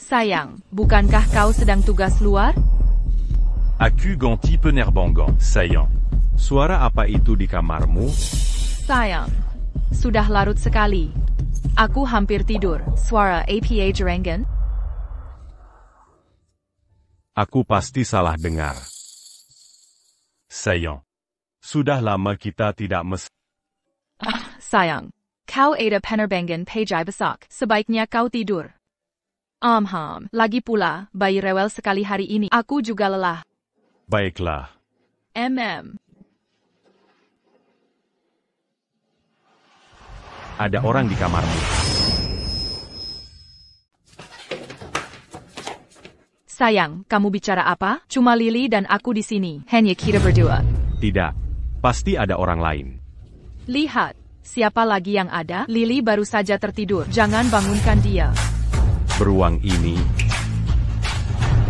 Sayang, bukankah kau sedang tugas luar? Aku ganti penerbangan, sayang. Suara apa itu di kamarmu? Sayang, sudah larut sekali. Aku hampir tidur. Suara APA Jerengan? Aku pasti salah dengar. Sayang. Sudah lama kita tidak Sayang, kau ada penerbangan pejai besar. Sebaiknya kau tidur. Lagi pula, bayi rewel sekali hari ini. Aku juga lelah. Baiklah. Ada orang di kamarmu. Sayang, kamu bicara apa? Cuma Lily dan aku di sini. Hanya kita berdua. Tidak. Pasti ada orang lain. Lihat, siapa lagi yang ada? Lily baru saja tertidur. Jangan bangunkan dia. Beruang ini.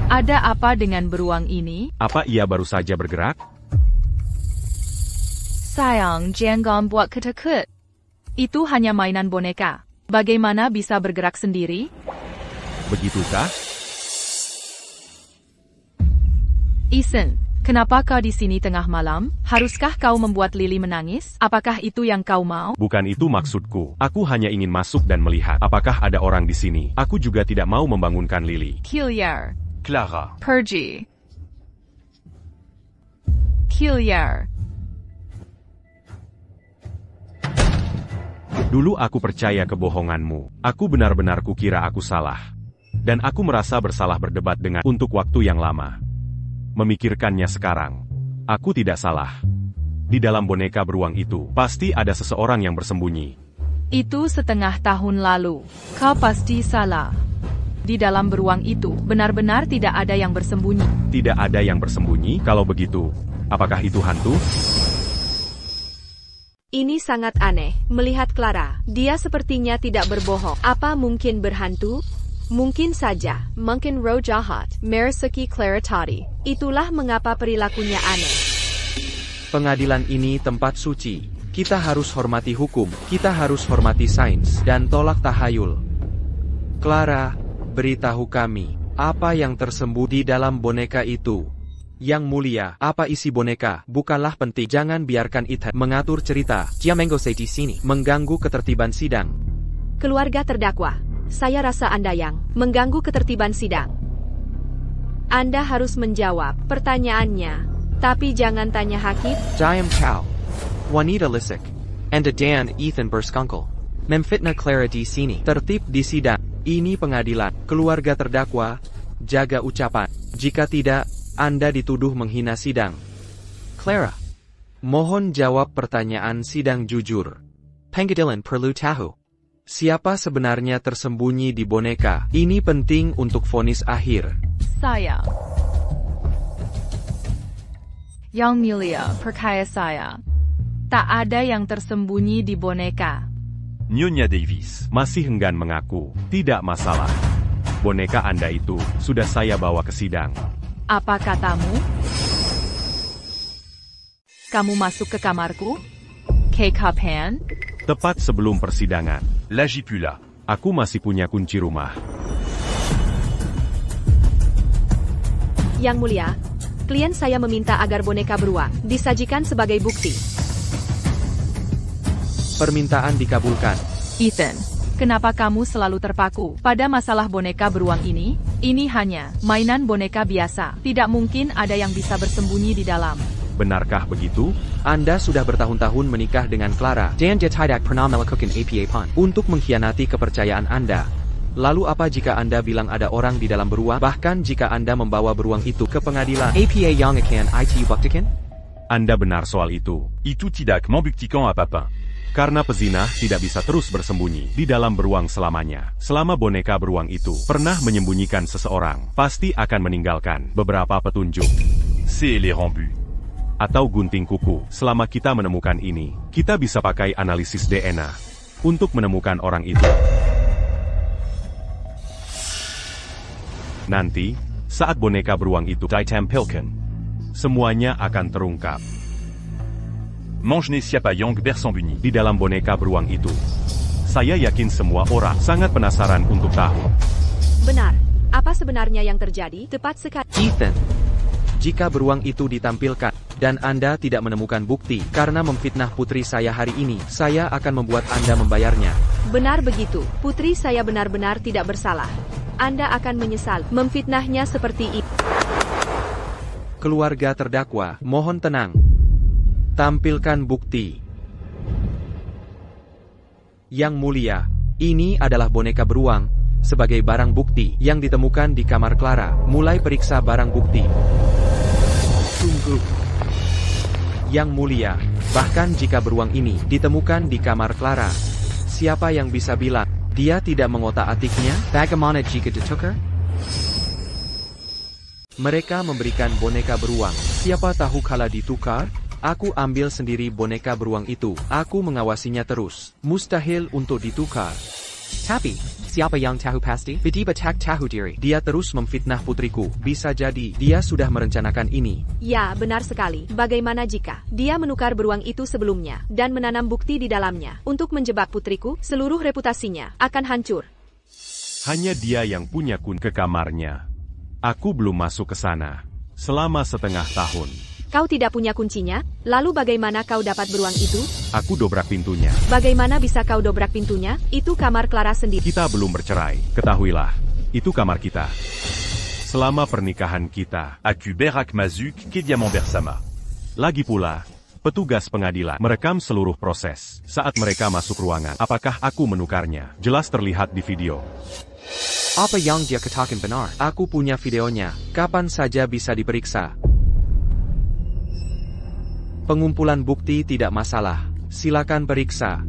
Ada apa dengan beruang ini? Apa ia baru saja bergerak? Sayang, jangan buat ketekut. Itu hanya mainan boneka. Bagaimana bisa bergerak sendiri? Begitukah? Ethan, kenapa kau di sini tengah malam? Haruskah kau membuat Lily menangis? Apakah itu yang kau mau? Bukan itu maksudku. Aku hanya ingin masuk dan melihat apakah ada orang di sini. Aku juga tidak mau membangunkan Lily. Killier. Clara. Pergi. Killier. Dulu aku percaya kebohonganmu. Aku benar-benar kukira aku salah. Dan aku merasa bersalah berdebat dengan untuk waktu yang lama. Memikirkannya sekarang, aku tidak salah. Di dalam boneka beruang itu, pasti ada seseorang yang bersembunyi. Itu setengah tahun lalu. Kau pasti salah. Di dalam beruang itu, benar-benar tidak ada yang bersembunyi. Tidak ada yang bersembunyi? Kalau begitu, apakah itu hantu? Ini sangat aneh, melihat Clara. Dia sepertinya tidak berbohong. Apa mungkin berhantu? Mungkin saja, mungkin roh jahat. Mersuki Clara tadi. Itulah mengapa perilakunya aneh. Pengadilan ini tempat suci. Kita harus hormati hukum, kita harus hormati sains, dan tolak tahayul. Clara, beritahu kami, apa yang tersembunyi dalam boneka itu? Yang mulia, apa isi boneka? Bukanlah penting. Jangan biarkan Ethan mengatur cerita. Jiamengo di sini mengganggu ketertiban sidang. Keluarga terdakwa, saya rasa Anda yang mengganggu ketertiban sidang. Anda harus menjawab pertanyaannya, tapi jangan tanya hakim. Diam Chow, Juanita Lisik, Anda dan Ethan Berskungkel. Memfitnah Clara di sini. Tertib di sidang. Ini pengadilan. Keluarga terdakwa, jaga ucapan. Jika tidak, Anda dituduh menghina sidang. Clara, mohon jawab pertanyaan sidang jujur. Pengadilan perlu tahu. Siapa sebenarnya tersembunyi di boneka? Ini penting untuk vonis akhir. Saya. Yang mulia, percaya saya. Tak ada yang tersembunyi di boneka. Nyonya Davis. Masih enggan mengaku. Tidak masalah. Boneka Anda itu sudah saya bawa ke sidang. Apa katamu? Kamu masuk ke kamarku? Kapan? Tepat sebelum persidangan. Lagi pula. Aku masih punya kunci rumah. Yang mulia, klien saya meminta agar boneka beruang disajikan sebagai bukti. Permintaan dikabulkan. Ethan, kenapa kamu selalu terpaku pada masalah boneka beruang ini? Ini hanya mainan boneka biasa. Tidak mungkin ada yang bisa bersembunyi di dalam. Benarkah begitu? Anda sudah bertahun-tahun menikah dengan Clara dan dia tidak pernah melakukan APA PAN untuk mengkhianati kepercayaan Anda. Lalu apa jika Anda bilang ada orang di dalam beruang? Bahkan jika Anda membawa beruang itu ke pengadilan, APA yang akan IT buktikan? Anda benar soal itu. Itu tidak membuktikan apa-apa. Karena pezina tidak bisa terus bersembunyi di dalam beruang selamanya. Selama boneka beruang itu pernah menyembunyikan seseorang, pasti akan meninggalkan beberapa petunjuk. C'est les rembus. Atau gunting kuku. Selama kita menemukan ini, kita bisa pakai analisis DNA untuk menemukan orang itu. Nanti, saat boneka beruang itu ditampilkan, semuanya akan terungkap. Mange ne siapa yang bersembunyi di dalam boneka beruang itu. Saya yakin semua orang sangat penasaran untuk tahu. Benar. Apa sebenarnya yang terjadi? Tepat sekali. Ethan, jika beruang itu ditampilkan, dan Anda tidak menemukan bukti karena memfitnah putri saya hari ini, saya akan membuat Anda membayarnya. Benar begitu, putri saya benar-benar tidak bersalah. Anda akan menyesal memfitnahnya seperti itu. Keluarga terdakwa, mohon tenang. Tampilkan bukti. Yang mulia, ini adalah boneka beruang, sebagai barang bukti yang ditemukan di kamar Clara. Mulai periksa barang bukti. Tunggu. Yang mulia, bahkan jika beruang ini ditemukan di kamar Clara, siapa yang bisa bilang dia tidak mengotak-atiknya? Bagaimana jika ditukar? Mereka memberikan boneka beruang. Siapa tahu kala ditukar? Aku ambil sendiri boneka beruang itu. Aku mengawasinya terus. Mustahil untuk ditukar. Tapi, siapa yang tahu pasti? Tiba-tiba tak tahu diri. Dia terus memfitnah putriku. Bisa jadi, dia sudah merencanakan ini. Ya, benar sekali. Bagaimana jika dia menukar beruang itu sebelumnya, dan menanam bukti di dalamnya, untuk menjebak putriku? Seluruh reputasinya akan hancur. Hanya dia yang punya kun ke kamarnya. Aku belum masuk ke sana. Selama setengah tahun. Kau tidak punya kuncinya? Lalu bagaimana kau dapat beruang itu? Aku dobrak pintunya. Bagaimana bisa kau dobrak pintunya? Itu kamar Clara sendiri. Kita belum bercerai. Ketahuilah, itu kamar kita. Selama pernikahan kita. Aku berak mazuk ke Diamant bersama. Lagi pula, petugas pengadilan merekam seluruh proses. Saat mereka masuk ruangan, apakah aku menukarnya? Jelas terlihat di video. Apa yang dia katakan benar? Aku punya videonya. Kapan saja bisa diperiksa. Pengumpulan bukti tidak masalah. Silakan periksa.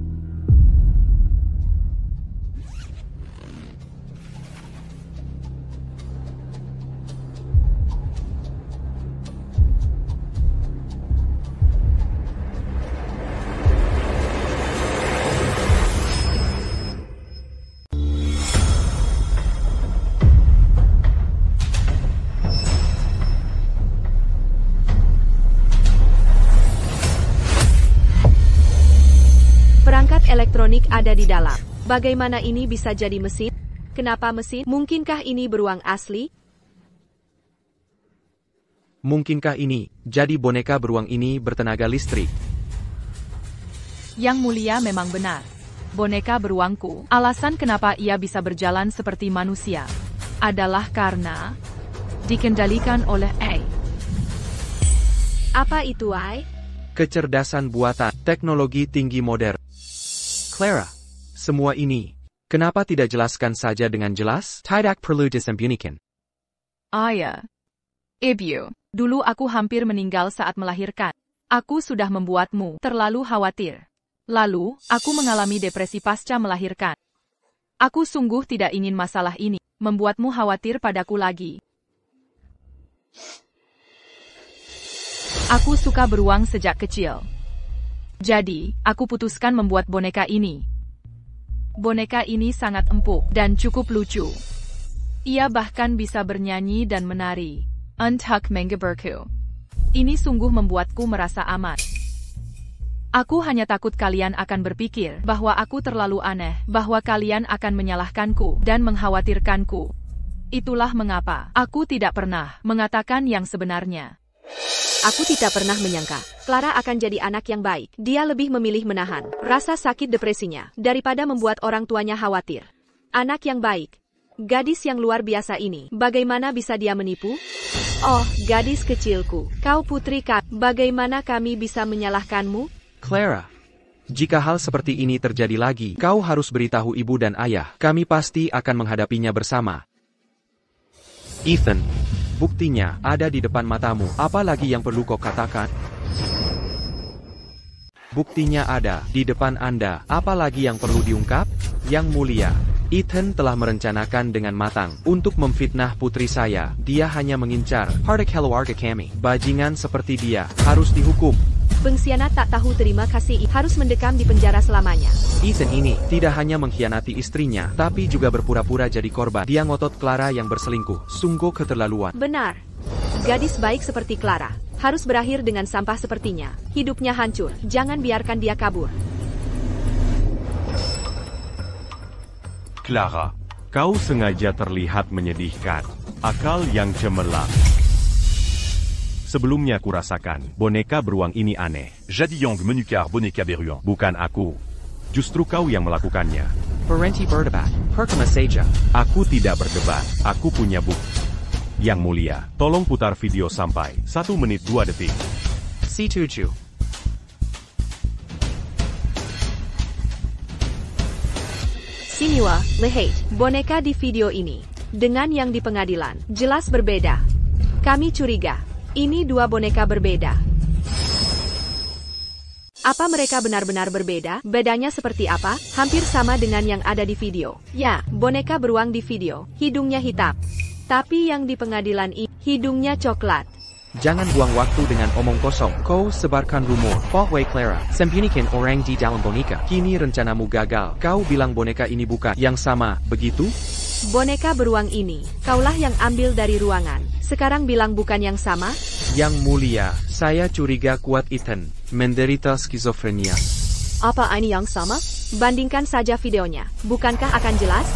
Perangkat elektronik ada di dalam. Bagaimana ini bisa jadi mesin? Kenapa mesin? Mungkinkah ini beruang asli? Mungkinkah ini jadi boneka beruang ini bertenaga listrik? Yang mulia memang benar. Boneka beruangku, alasan kenapa ia bisa berjalan seperti manusia, adalah karena dikendalikan oleh AI. Apa itu AI? Kecerdasan buatan, teknologi tinggi modern. Clara, semua ini, kenapa tidak jelaskan saja dengan jelas? Tidak perlu disembunyikan. Ayah. Ibu, dulu aku hampir meninggal saat melahirkan. Aku sudah membuatmu terlalu khawatir. Lalu, aku mengalami depresi pasca melahirkan. Aku sungguh tidak ingin masalah ini membuatmu khawatir padaku lagi. Aku suka beruang sejak kecil. Jadi, aku putuskan membuat boneka ini. Boneka ini sangat empuk dan cukup lucu. Ia bahkan bisa bernyanyi dan menari. Untuk menggeberku. Ini sungguh membuatku merasa aman. Aku hanya takut kalian akan berpikir bahwa aku terlalu aneh, bahwa kalian akan menyalahkanku dan mengkhawatirkanku. Itulah mengapa aku tidak pernah mengatakan yang sebenarnya. Aku tidak pernah menyangka Clara akan jadi anak yang baik. Dia lebih memilih menahan rasa sakit depresinya daripada membuat orang tuanya khawatir. Anak yang baik. Gadis yang luar biasa ini, bagaimana bisa dia menipu? Oh, gadis kecilku, kau putri kami. Bagaimana kami bisa menyalahkanmu? Clara, jika hal seperti ini terjadi lagi, kau harus beritahu ibu dan ayah. Kami pasti akan menghadapinya bersama. Ethan, buktinya ada di depan matamu. Apa lagi yang perlu kau katakan? Buktinya ada di depan Anda. Apa lagi yang perlu diungkap? Yang mulia, Ethan telah merencanakan dengan matang untuk memfitnah putri saya. Dia hanya mengincar harta keluarga kami. Bajingan seperti dia harus dihukum. Pengkhianat tak tahu terima kasih harus mendekam di penjara selamanya. Ethan ini tidak hanya mengkhianati istrinya, tapi juga berpura-pura jadi korban. Dia ngotot Clara yang berselingkuh. Sungguh keterlaluan. Benar. Gadis baik seperti Clara harus berakhir dengan sampah sepertinya. Hidupnya hancur. Jangan biarkan dia kabur. Clara, Kau sengaja terlihat menyedihkan. Akal yang cemerlang. Sebelumnya kurasakan, boneka beruang ini aneh. Jadi Yang menukar boneka beruang. Bukan aku. Justru kau yang melakukannya. Berhenti berdebat. Pertama saja. Aku tidak berdebat. Aku punya bukti. Yang mulia, tolong putar video sampai 1 menit 2 detik. C7. Sinua, lihat, boneka di video ini. Dengan yang di pengadilan, jelas berbeda. Kami curiga, ini dua boneka berbeda. Apa mereka benar-benar berbeda? Bedanya seperti apa? Hampir sama dengan yang ada di video. Ya, boneka beruang di video, hidungnya hitam. Tapi yang di pengadilan ini, hidungnya coklat. Jangan buang waktu dengan omong kosong. Kau sebarkan rumor. Fahway Clara, sembunyikan orang di dalam boneka. Kini rencanamu gagal. Kau bilang boneka ini bukan yang sama, begitu? Boneka beruang ini, kaulah yang ambil dari ruangan. Sekarang bilang bukan yang sama? Yang mulia, saya curiga kuat Ethan menderita skizofrenia. Apa ini yang sama? Bandingkan saja videonya. Bukankah akan jelas?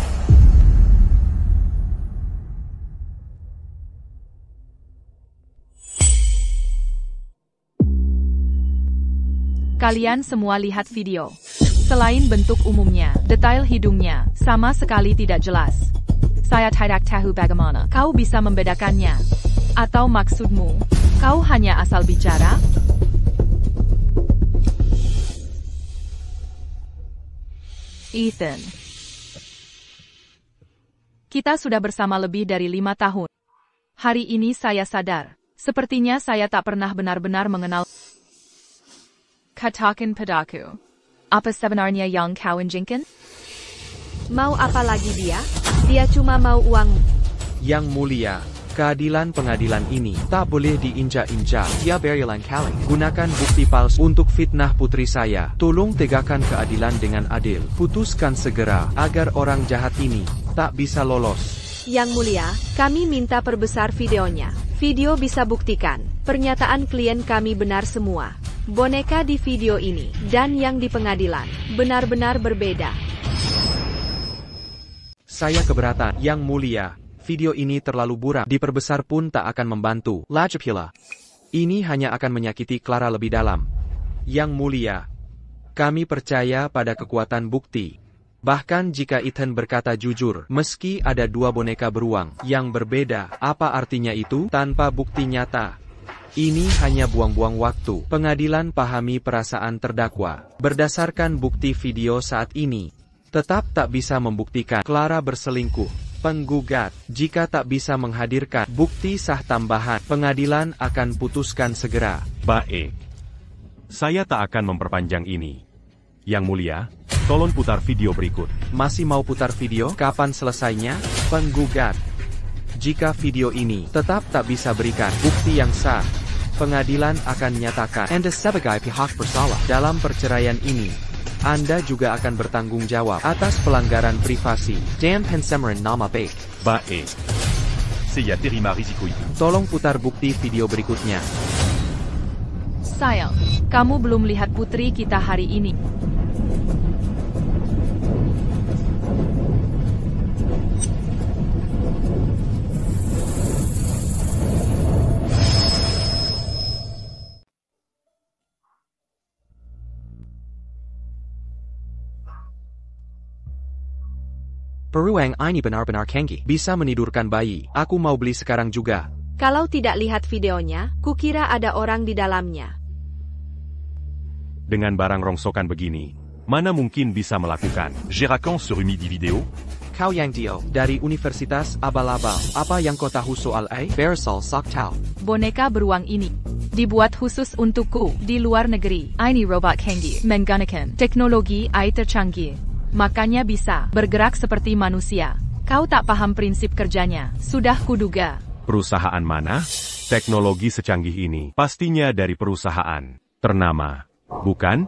Kalian semua lihat video. Selain bentuk umumnya, detail hidungnya sama sekali tidak jelas. Saya tidak tahu bagaimana kau bisa membedakannya. Atau maksudmu, kau hanya asal bicara? Ethan. Kita sudah bersama lebih dari 5 tahun. Hari ini saya sadar, sepertinya saya tak pernah benar-benar mengenal. Katakan padaku, apa sebenarnya yang kau inginkan? Mau apa lagi dia? Dia cuma mau uangmu. Yang mulia, keadilan pengadilan ini tak boleh diinjak-injak. Dia berulang kali gunakan bukti palsu untuk fitnah putri saya. Tolong tegakkan keadilan dengan adil. Putuskan segera agar orang jahat ini tak bisa lolos. Yang mulia, kami minta perbesar videonya. Video bisa buktikan, pernyataan klien kami benar semua. Boneka di video ini, dan yang di pengadilan, benar-benar berbeda. Saya keberatan, Yang mulia. Video ini terlalu buram, diperbesar pun tak akan membantu. Lajapila. Ini hanya akan menyakiti Clara lebih dalam. Yang mulia, kami percaya pada kekuatan bukti. Bahkan jika Ethan berkata jujur, meski ada dua boneka beruang yang berbeda, apa artinya itu? Tanpa bukti nyata, ini hanya buang-buang waktu. Pengadilan pahami perasaan terdakwa. Berdasarkan bukti video saat ini, tetap tak bisa membuktikan Clara berselingkuh. Penggugat, jika tak bisa menghadirkan bukti sah tambahan, pengadilan akan putuskan segera. Baik. Saya tak akan memperpanjang ini. Yang mulia, tolong putar video berikut. Masih mau putar video? Kapan selesainya? Penggugat, jika video ini tetap tak bisa berikan bukti yang sah, pengadilan akan nyatakan Anda sebagai pihak bersalah. Dalam perceraian ini, Anda juga akan bertanggung jawab atas pelanggaran privasi dan pencemaran nama baik. Baik. Saya terima risiko itu. Tolong putar bukti video berikutnya. Sayang, kamu belum lihat putri kita hari ini. Beruang ini benar-benar canggih. Bisa menidurkan bayi. Aku mau beli sekarang juga. Kalau tidak lihat videonya, kukira ada orang di dalamnya. Dengan barang rongsokan begini, mana mungkin bisa melakukan? Gerakan sur une di video. Kau yang Dio, dari Universitas Abal-Abal. Apa yang kau tahu soal Bersal Soktau? Boneka beruang ini dibuat khusus untukku di luar negeri. Ini robot canggih menggunakan teknologi AI tercanggih. Makanya bisa bergerak seperti manusia. Kau tak paham prinsip kerjanya. Sudah kuduga. Perusahaan mana? Teknologi secanggih ini pastinya dari perusahaan ternama, bukan?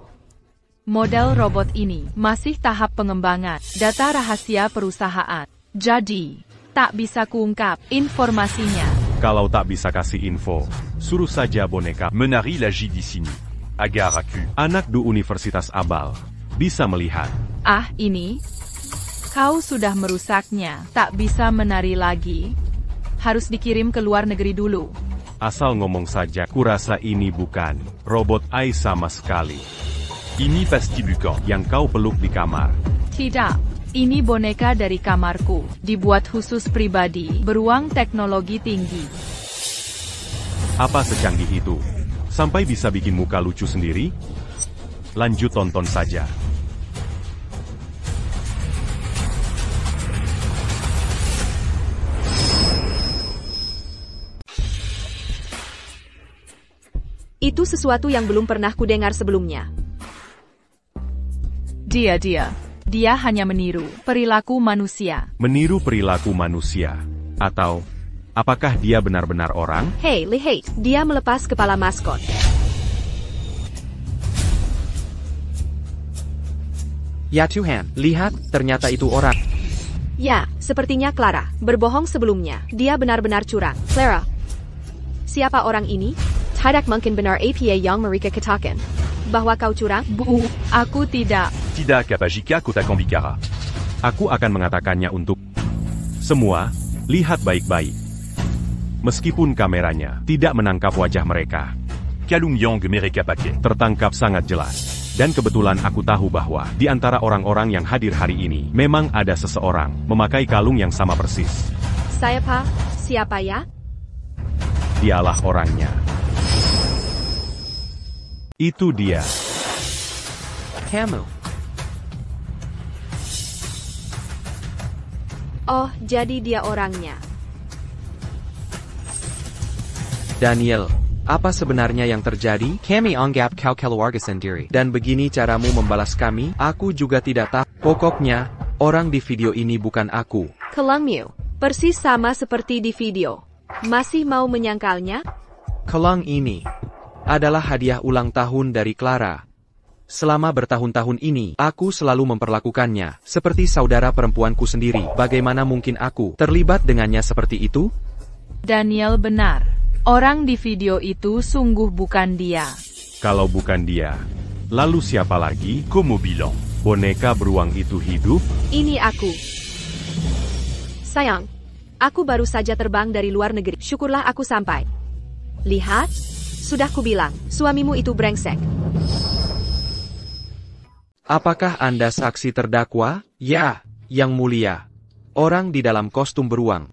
Model robot ini masih tahap pengembangan. Data rahasia perusahaan. Jadi, tak bisa kuungkap informasinya. Kalau tak bisa kasih info, suruh saja boneka Menari lagi di sini. Agar aku. anak du Universitas Abal bisa melihat. Ah, ini? Kau sudah merusaknya, tak bisa menari lagi. Harus dikirim ke luar negeri dulu. Asal ngomong saja, kurasa ini bukan robot AI sama sekali. Ini pasti bukan. Yang kau peluk di kamar. Tidak, ini boneka dari kamarku, dibuat khusus pribadi, beruang teknologi tinggi. Apa secanggih itu? Sampai bisa bikin muka lucu sendiri? Lanjut tonton saja. Itu sesuatu yang belum pernah kudengar sebelumnya. Dia hanya meniru perilaku manusia. Meniru perilaku manusia. Atau, apakah dia benar-benar orang? Hey, lihat, dia melepas kepala maskot. Ya Tuhan, lihat, ternyata itu orang. Ya, sepertinya Clara berbohong sebelumnya. Dia benar-benar curang. Clara, siapa orang ini? Tidak mungkin benar apa yang mereka katakan. Bahwa kau curang? Bu, aku tidak. Tidak kapajika kotakan bikara. Aku akan mengatakannya untuk semua, lihat baik-baik. Meskipun kameranya tidak menangkap wajah mereka. Kalung yang mereka pakai. Tertangkap sangat jelas. Dan kebetulan aku tahu bahwa di antara orang-orang yang hadir hari ini, memang ada seseorang memakai kalung yang sama persis. Siapa ya? Dialah orangnya. Itu dia. Kamu. Oh, jadi dia orangnya. Daniel, apa sebenarnya yang terjadi? Kami anggap kau keluarga sendiri. Dan begini caramu membalas kami? Aku juga tidak tahu. Pokoknya, orang di video ini bukan aku. Kalungmu, persis sama seperti di video. Masih mau menyangkalnya? Kalung ini adalah hadiah ulang tahun dari Clara. Selama bertahun-tahun ini, aku selalu memperlakukannya seperti saudara perempuanku sendiri. Bagaimana mungkin aku terlibat dengannya seperti itu? Daniel benar. Orang di video itu sungguh bukan dia. Kalau bukan dia, lalu siapa lagi? Como bilang. Boneka beruang itu hidup? Ini aku. Sayang, aku baru saja terbang dari luar negeri. Syukurlah aku sampai. Lihat, sudah kubilang, suamimu itu brengsek. Apakah Anda saksi terdakwa? Ya, Yang Mulia. Orang di dalam kostum beruang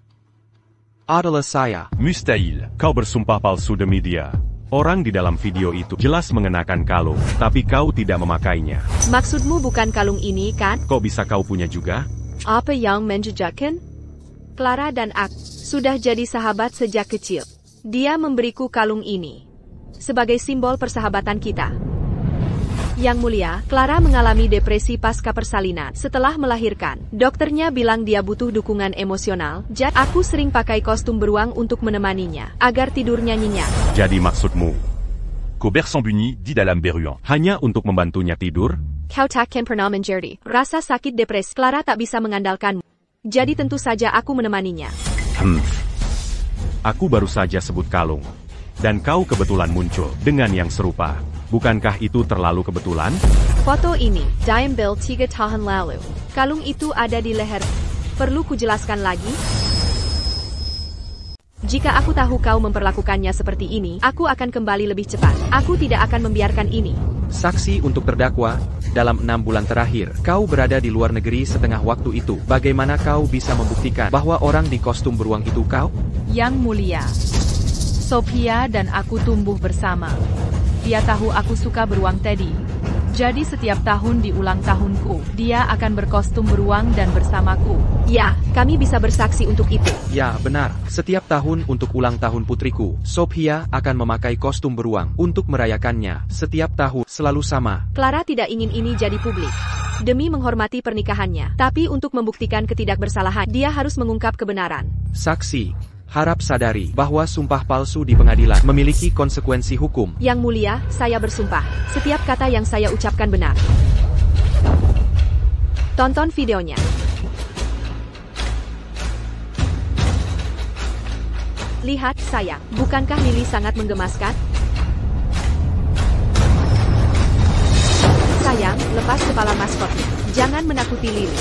adalah saya. Mustahil, kau bersumpah palsu demi dia. Orang di dalam video itu jelas mengenakan kalung, tapi kau tidak memakainya. Maksudmu bukan kalung ini, kan? Kok bisa kau punya juga? Apa yang menjejakkan? Clara dan aku sudah jadi sahabat sejak kecil. Dia memberiku kalung ini sebagai simbol persahabatan kita. Yang Mulia, Clara mengalami depresi pasca persalinan setelah melahirkan. Dokternya bilang dia butuh dukungan emosional, jadi aku sering pakai kostum beruang untuk menemaninya, agar tidurnya nyenyak. Jadi maksudmu, Qu'au bersan bunyi di dalam beruang. hanya untuk membantunya tidur? Kau takkan pernah menjadi rasa sakit depresi. Clara tak bisa mengandalkanmu. Jadi tentu saja aku menemaninya. Aku baru saja sebut kalung. Dan kau kebetulan muncul dengan yang serupa. Bukankah itu terlalu kebetulan? Foto ini diambil 3 tahun lalu. Kalung itu ada di leher. Perlu kujelaskan lagi? Jika aku tahu kau memperlakukannya seperti ini, aku akan kembali lebih cepat. Aku tidak akan membiarkan ini. Saksi untuk terdakwa, dalam 6 bulan terakhir, kau berada di luar negeri setengah waktu itu. Bagaimana kau bisa membuktikan bahwa orang di kostum beruang itu kau? Yang Mulia, Sophia dan aku tumbuh bersama. Dia tahu aku suka beruang teddy. Jadi setiap tahun di ulang tahunku, dia akan berkostum beruang dan bersamaku. Ya, kami bisa bersaksi untuk itu. Ya, benar. Setiap tahun untuk ulang tahun putriku, Sophia akan memakai kostum beruang untuk merayakannya. Setiap tahun selalu sama. Clara tidak ingin ini jadi publik. Demi menghormati pernikahannya, tapi untuk membuktikan ketidakbersalahan, dia harus mengungkap kebenaran. Saksi, harap sadari bahwa sumpah palsu di pengadilan memiliki konsekuensi hukum. Yang Mulia, saya bersumpah, setiap kata yang saya ucapkan benar. Tonton videonya. Lihat, sayang, bukankah Lily sangat menggemaskan? Sayang, lepas kepala maskotnya. Jangan menakuti Lily.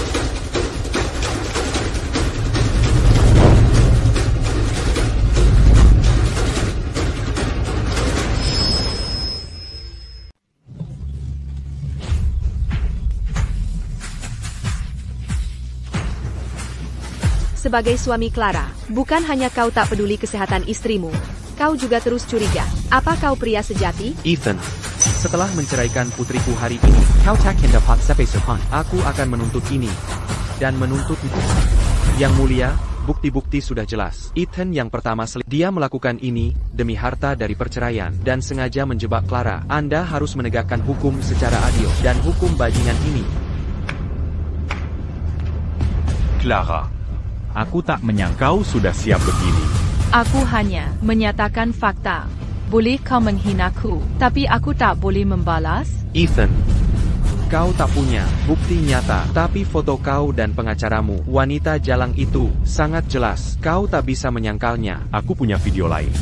Sebagai suami Clara, bukan hanya kau tak peduli kesehatan istrimu, kau juga terus curiga. Apa kau pria sejati? Ethan, setelah menceraikan putriku hari ini, kau tak hendak sampai sopan. Aku akan menuntut ini dan menuntut itu. Yang mulia, bukti-bukti sudah jelas. Ethan yang pertama dia melakukan ini demi harta dari perceraian dan sengaja menjebak Clara. Anda harus menegakkan hukum secara adil dan hukum bajingan ini. Clara, aku tak menyangka kau sudah siap begini. Aku hanya menyatakan fakta. Boleh kau menghinaku, tapi aku tak boleh membalas? Ethan, kau tak punya bukti nyata, tapi foto kau dan pengacaramu, wanita jalang itu, sangat jelas. Kau tak bisa menyangkalnya. Aku punya video lain.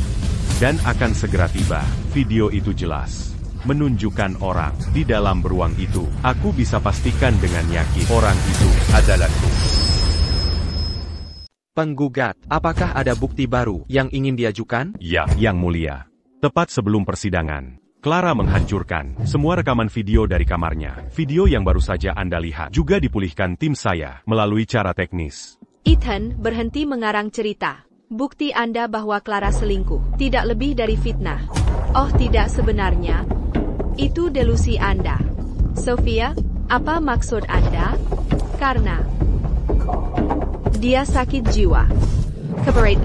Dan akan segera tiba. Video itu jelas menunjukkan orang di dalam beruang itu. Aku bisa pastikan dengan yakin orang itu adalah aku. Penggugat, apakah ada bukti baru yang ingin diajukan? Ya, Yang Mulia. Tepat sebelum persidangan, Clara menghancurkan semua rekaman video dari kamarnya. Video yang baru saja Anda lihat juga dipulihkan tim saya melalui cara teknis. Ethan, berhenti mengarang cerita. Bukti Anda bahwa Clara selingkuh tidak lebih dari fitnah. Oh tidak, sebenarnya itu delusi Anda. Sophia, apa maksud Anda? Karena dia sakit jiwa. Keberat.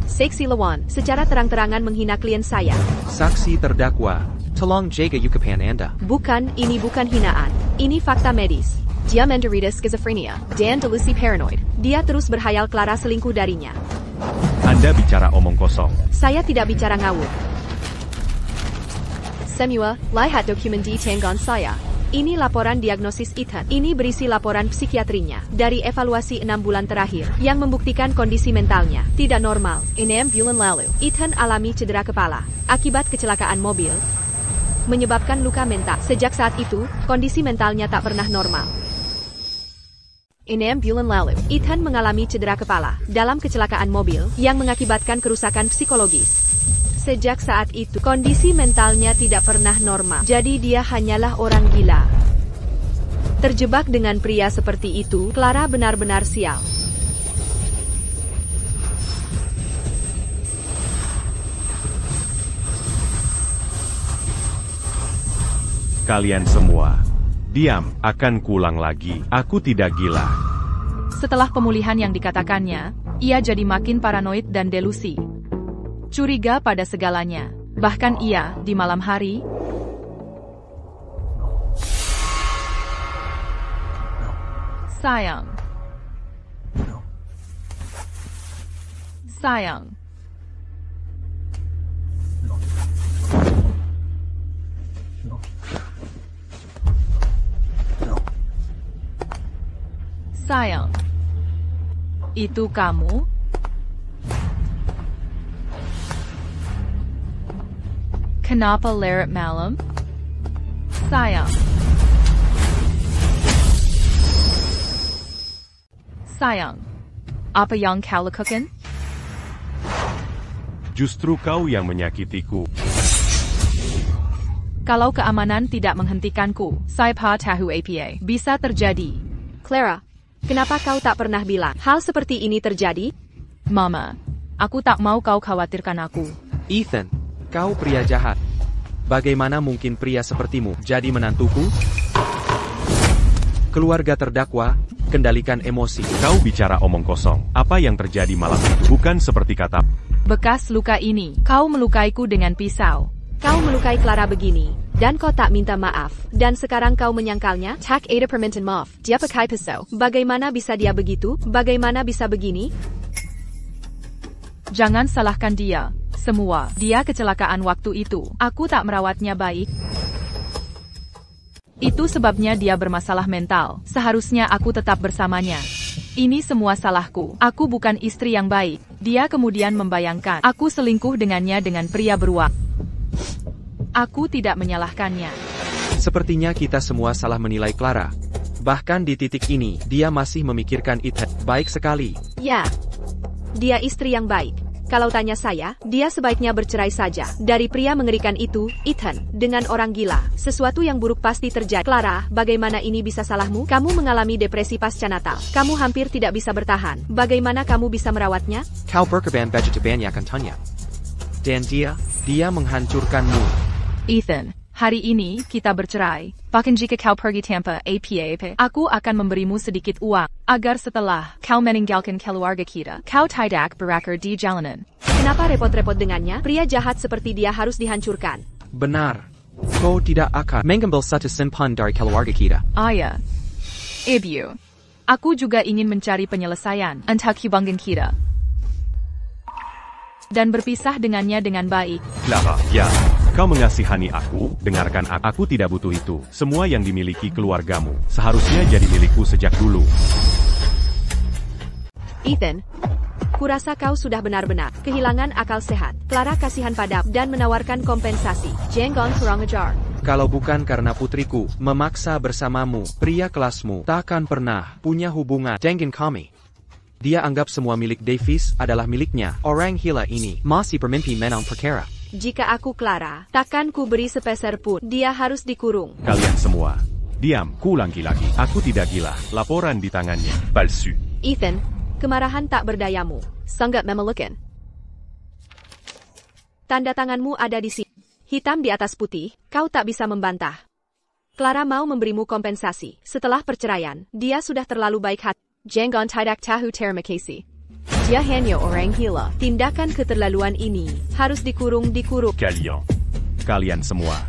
Seksi lawan, secara terang-terangan menghina klien saya. Saksi terdakwa, tolong jaga ucapan Anda. Bukan, ini bukan hinaan. Ini fakta medis. Dia menderita skizofrenia dan delusi paranoid. Dia terus berhayal Clara selingkuh darinya. Anda bicara omong kosong. Saya tidak bicara ngawur. Semua, lihat dokumen di tangan saya. Ini laporan diagnosis Ethan. Ini berisi laporan psikiatrinya dari evaluasi 6 bulan terakhir yang membuktikan kondisi mentalnya tidak normal. 6 bulan lalu, Ethan alami cedera kepala akibat kecelakaan mobil, menyebabkan luka mental. Sejak saat itu, kondisi mentalnya tak pernah normal. 6 bulan lalu, Ethan mengalami cedera kepala dalam kecelakaan mobil yang mengakibatkan kerusakan psikologis. Sejak saat itu, kondisi mentalnya tidak pernah normal. Jadi dia hanyalah orang gila. Terjebak dengan pria seperti itu, Clara benar-benar sial. Kalian semua, diam, akan kuulang lagi. Aku tidak gila. Setelah pemulihan yang dikatakannya, ia jadi makin paranoid dan delusi. Curiga pada segalanya. Bahkan ia, di malam hari, sayang. Sayang. Sayang. Itu kamu? Kenapa larut malam? Sayang. Sayang. Apa yang kau lakukan? Justru kau yang menyakitiku. Kalau keamanan tidak menghentikanku, saya tahu apa bisa terjadi. Clara, kenapa kau tak pernah bilang hal seperti ini terjadi? Mama, aku tak mau kau khawatirkan aku. Ethan, kau pria jahat. Bagaimana mungkin pria sepertimu jadi menantuku? Keluarga terdakwa, kendalikan emosi. Kau bicara omong kosong. Apa yang terjadi malam itu bukan seperti kata. Bekas luka ini, kau melukaiku dengan pisau. Kau melukai Clara begini, dan kau tak minta maaf. Dan sekarang kau menyangkalnya? Tak ada permintaan maaf. Dia pakai pisau. Bagaimana bisa dia begitu? Bagaimana bisa begini? Jangan salahkan dia. Semua, dia kecelakaan waktu itu. Aku tak merawatnya baik. Itu sebabnya dia bermasalah mental. Seharusnya aku tetap bersamanya. Ini semua salahku. Aku bukan istri yang baik. Dia kemudian membayangkan aku selingkuh dengannya dengan pria beruang. Aku tidak menyalahkannya. Sepertinya kita semua salah menilai Clara. Bahkan di titik ini, dia masih memikirkan Ethan. Baik sekali. Ya, dia istri yang baik. Kalau tanya saya, dia sebaiknya bercerai saja. Dari pria mengerikan itu, Ethan, dengan orang gila. Sesuatu yang buruk pasti terjadi. Clara, bagaimana ini bisa salahmu? Kamu mengalami depresi pasca Natal. Kamu hampir tidak bisa bertahan. Bagaimana kamu bisa merawatnya? Kau berkorban banyak Antonia. Dan dia menghancurkanmu. Ethan, hari ini kita bercerai. Bahkan jika kau pergi tanpa apa-apa, aku akan memberimu sedikit uang, agar setelah kau meninggalkan keluarga kita, kau tidak berakar di jalanan. Kenapa repot-repot dengannya? Pria jahat seperti dia harus dihancurkan. Benar. Kau tidak akan mengambil satu simpan dari keluarga kita. Ayah, Ibu, aku juga ingin mencari penyelesaian untuk hubungan kita. Dan berpisah dengannya dengan baik. Clara, ya. Kau mengasihani aku, dengarkan aku tidak butuh itu. Semua yang dimiliki keluargamu, seharusnya jadi milikku sejak dulu. Ethan, kurasa kau sudah benar-benar kehilangan akal sehat. Clara kasihan padamu dan menawarkan kompensasi. Jangan kurang ajar. Kalau bukan karena putriku memaksa bersamamu, pria kelasmu takkan pernah punya hubungan dengan kami. Dia anggap semua milik Davis adalah miliknya. Orang gila ini masih bermimpi menang perkara. Jika aku Clara, takkan ku beri sepeser pun. Dia harus dikurung. Kalian semua, diam, kuulangi lagi. Aku tidak gila. Laporan di tangannya. Palsu. Ethan, kemarahan tak berdayamu. Sangat memalukan. Tanda tanganmu ada di sini. Hitam di atas putih, kau tak bisa membantah. Clara mau memberimu kompensasi. Setelah perceraian, dia sudah terlalu baik hati. Jangan tidak tahu terima kasih. Dia hanya orang gila. Tindakan keterlaluan ini harus dikurung. Kalian semua.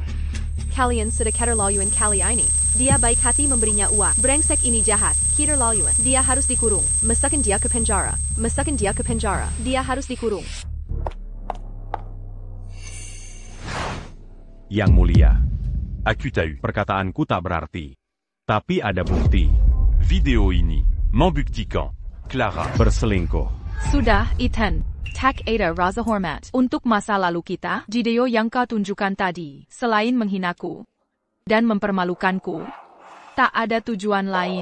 Kalian sudah keterlaluan kali ini. Dia baik hati memberinya uang. Brengsek ini jahat. Keterlaluan. Dia harus dikurung. Masukkan dia ke penjara. Masukkan dia ke penjara. Dia harus dikurung. Yang mulia, Aku tahu. perkataanku tak berarti. Tapi ada bukti. Video ini membuktikan Clara Berselingkuh. Sudah, Ethan. Tak ada rasa hormat untuk masa lalu kita. Video yang kau tunjukkan tadi, selain menghinaku dan mempermalukanku, tak ada tujuan lain.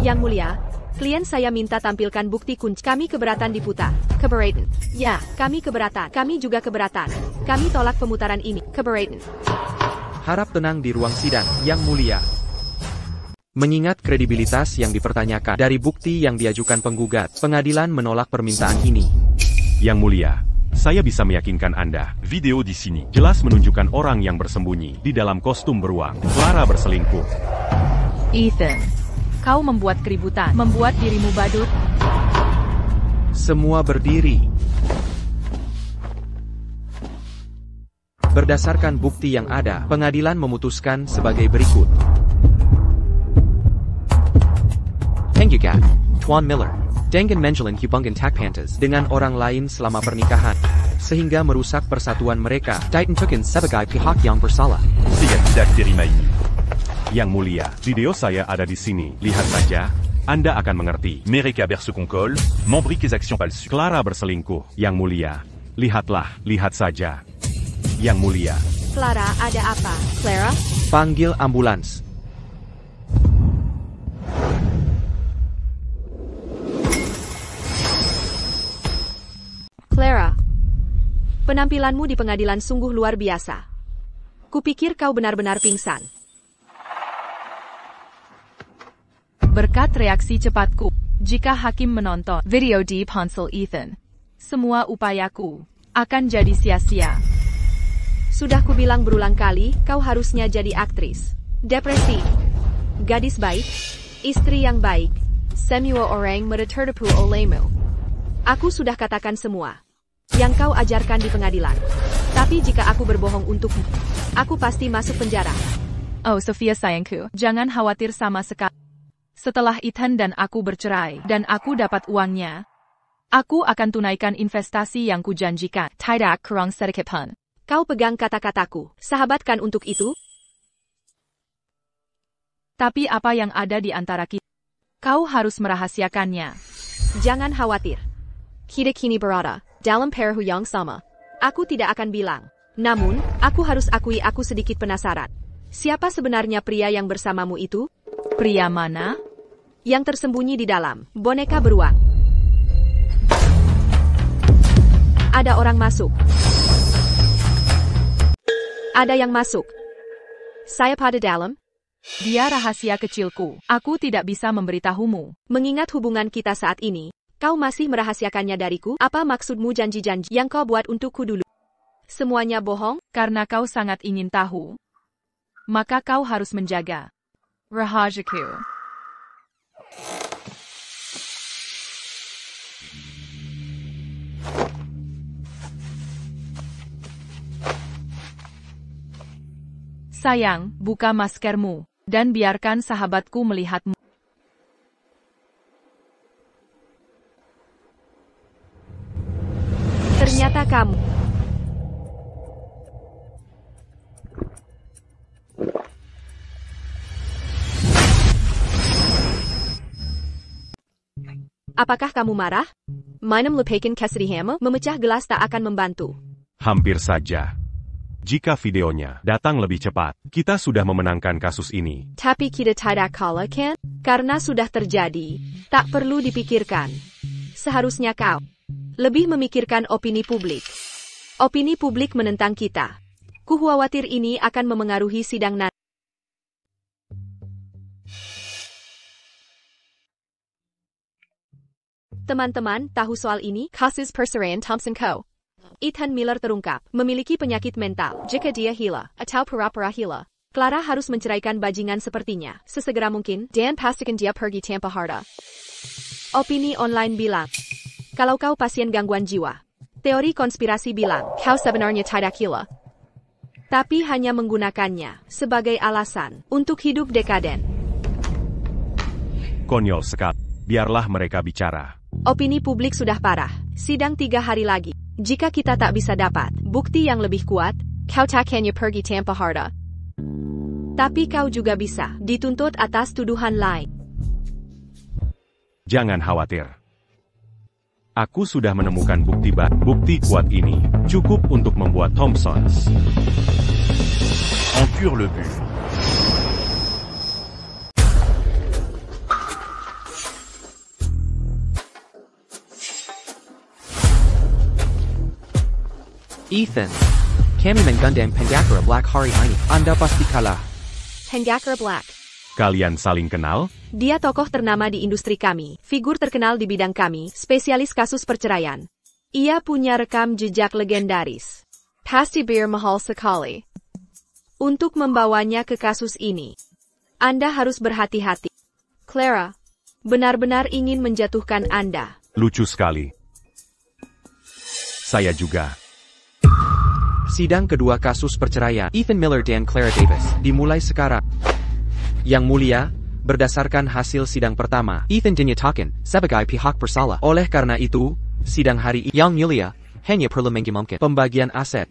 Yang mulia, klien saya minta tampilkan bukti kunci. Kami keberatan diputar. Keberatan. Ya, kami keberatan. Kami juga keberatan. Kami tolak pemutaran ini. Keberatan. Harap tenang di ruang sidang, Yang Mulia. Mengingat kredibilitas yang dipertanyakan dari bukti yang diajukan penggugat, pengadilan menolak permintaan ini. Yang mulia, saya bisa meyakinkan Anda. Video di sini Jelas menunjukkan orang yang bersembunyi di dalam kostum beruang. Clara berselingkuh. Ethan, kau membuat keributan, membuat dirimu badut. Semua berdiri. Berdasarkan bukti yang ada, pengadilan memutuskan sebagai berikut. Penggugat, Tuan Miller, dengan menjalin hubungan tak pantas dengan orang lain selama pernikahan, sehingga merusak persatuan mereka, ditentukan sebagai pihak yang bersalah. Saya tidak terima ini. Yang mulia, video saya ada di sini. Lihat saja, Anda akan mengerti. Mereka bersekongkol, memberi actions palsu. Clara berselingkuh. Yang mulia, lihatlah, lihat saja. Yang mulia. Clara, ada apa? Clara? Panggil ambulans. Clara, penampilanmu di pengadilan sungguh luar biasa. Kupikir kau benar-benar pingsan. Berkat reaksi cepatku, jika hakim menonton video di ponsel Ethan, semua upayaku akan jadi sia-sia. Sudah kubilang berulang kali, kau harusnya jadi aktris. Depresi. Gadis baik. Istri yang baik. Semua orang tertipu olehmu. Aku sudah katakan semua yang kau ajarkan di pengadilan. Tapi jika aku berbohong untukmu, aku pasti masuk penjara. Oh Sophia sayangku, jangan khawatir sama sekali. Setelah Ethan dan aku bercerai, dan aku dapat uangnya, aku akan tunaikan investasi yang kujanjikan. Tidak kurang sedikit pun. Kau pegang kata-kataku, sahabatkan untuk itu. Tapi apa yang ada di antara kita? Kau harus merahasiakannya. Jangan khawatir. Kita kini berada dalam perhu yang sama. Aku tidak akan bilang. Namun, aku harus akui aku sedikit penasaran. Siapa sebenarnya pria yang bersamamu itu? Pria mana? Yang tersembunyi di dalam boneka beruang. Ada orang masuk. Ada yang masuk. Saya pada dalam. Dia rahasia kecilku. Aku tidak bisa memberitahumu. Mengingat hubungan kita saat ini, kau masih merahasiakannya dariku? Apa maksudmu janji-janji yang kau buat untukku dulu? Semuanya bohong? Karena kau sangat ingin tahu, maka kau harus menjaga rahasiaku. Sayang, buka maskermu, dan biarkan sahabatku melihatmu. Ternyata kamu. Apakah kamu marah? Menem lepaskan kesedihanmu, memecah gelas tak akan membantu. Hampir saja. Jika videonya datang lebih cepat, kita sudah memenangkan kasus ini. Tapi kita tidak kalah kan? Karena sudah terjadi. Tak perlu dipikirkan. Seharusnya kau lebih memikirkan opini publik. Opini publik menentang kita. Ku khawatir ini akan memengaruhi sidang nanti. Teman-teman, tahu soal ini? Kasus perceraian Thompson Co. Ethan Miller terungkap, memiliki penyakit mental. Jika dia gila, atau pura-pura gila, Clara harus menceraikan bajingan sepertinya. Sesegera mungkin, dan pastikan dia pergi tanpa harta. Opini online bilang, kalau kau pasien gangguan jiwa. Teori konspirasi bilang, kau sebenarnya tidak gila. Tapi hanya menggunakannya sebagai alasan untuk hidup dekaden. Konyol sekali. Biarlah mereka bicara. Opini publik sudah parah. Sidang 3 hari lagi. Jika kita tak bisa dapat bukti yang lebih kuat, kau tak hanya pergi tanpa harta. Tapi kau juga bisa dituntut atas tuduhan lain. Jangan khawatir. Aku sudah menemukan bukti kuat ini. Cukup untuk membuat Thompsons. En pur le but. Ethan. Kami menggandeng Penggakura Black hari ini. Anda pasti kalah. Penggakura Black. Kalian saling kenal? Dia tokoh ternama di industri kami, figur terkenal di bidang kami, spesialis kasus perceraian. Ia punya rekam jejak legendaris. Pasti mahal sekali. Untuk membawanya ke kasus ini, Anda harus berhati-hati. Clara, benar-benar ingin menjatuhkan Anda. Lucu sekali. Saya juga. Sidang kedua kasus perceraian Ethan Miller dan Clara Davis dimulai sekarang. Yang mulia, berdasarkan hasil sidang pertama, Ethan dinyatakan sebagai pihak bersalah. Oleh karena itu, sidang hari ini yang mulia hanya perlu mengumumkan pembagian aset.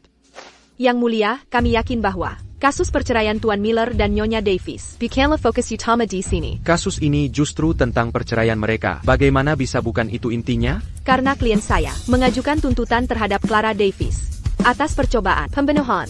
Yang mulia, kami yakin bahwa kasus perceraian Tuan Miller dan Nyonya Davis bukanlah fokus utama di sini. Kasus ini justru tentang perceraian mereka. Bagaimana bisa bukan itu intinya? Karena klien saya mengajukan tuntutan terhadap Clara Davis atas percobaan pembunuhan.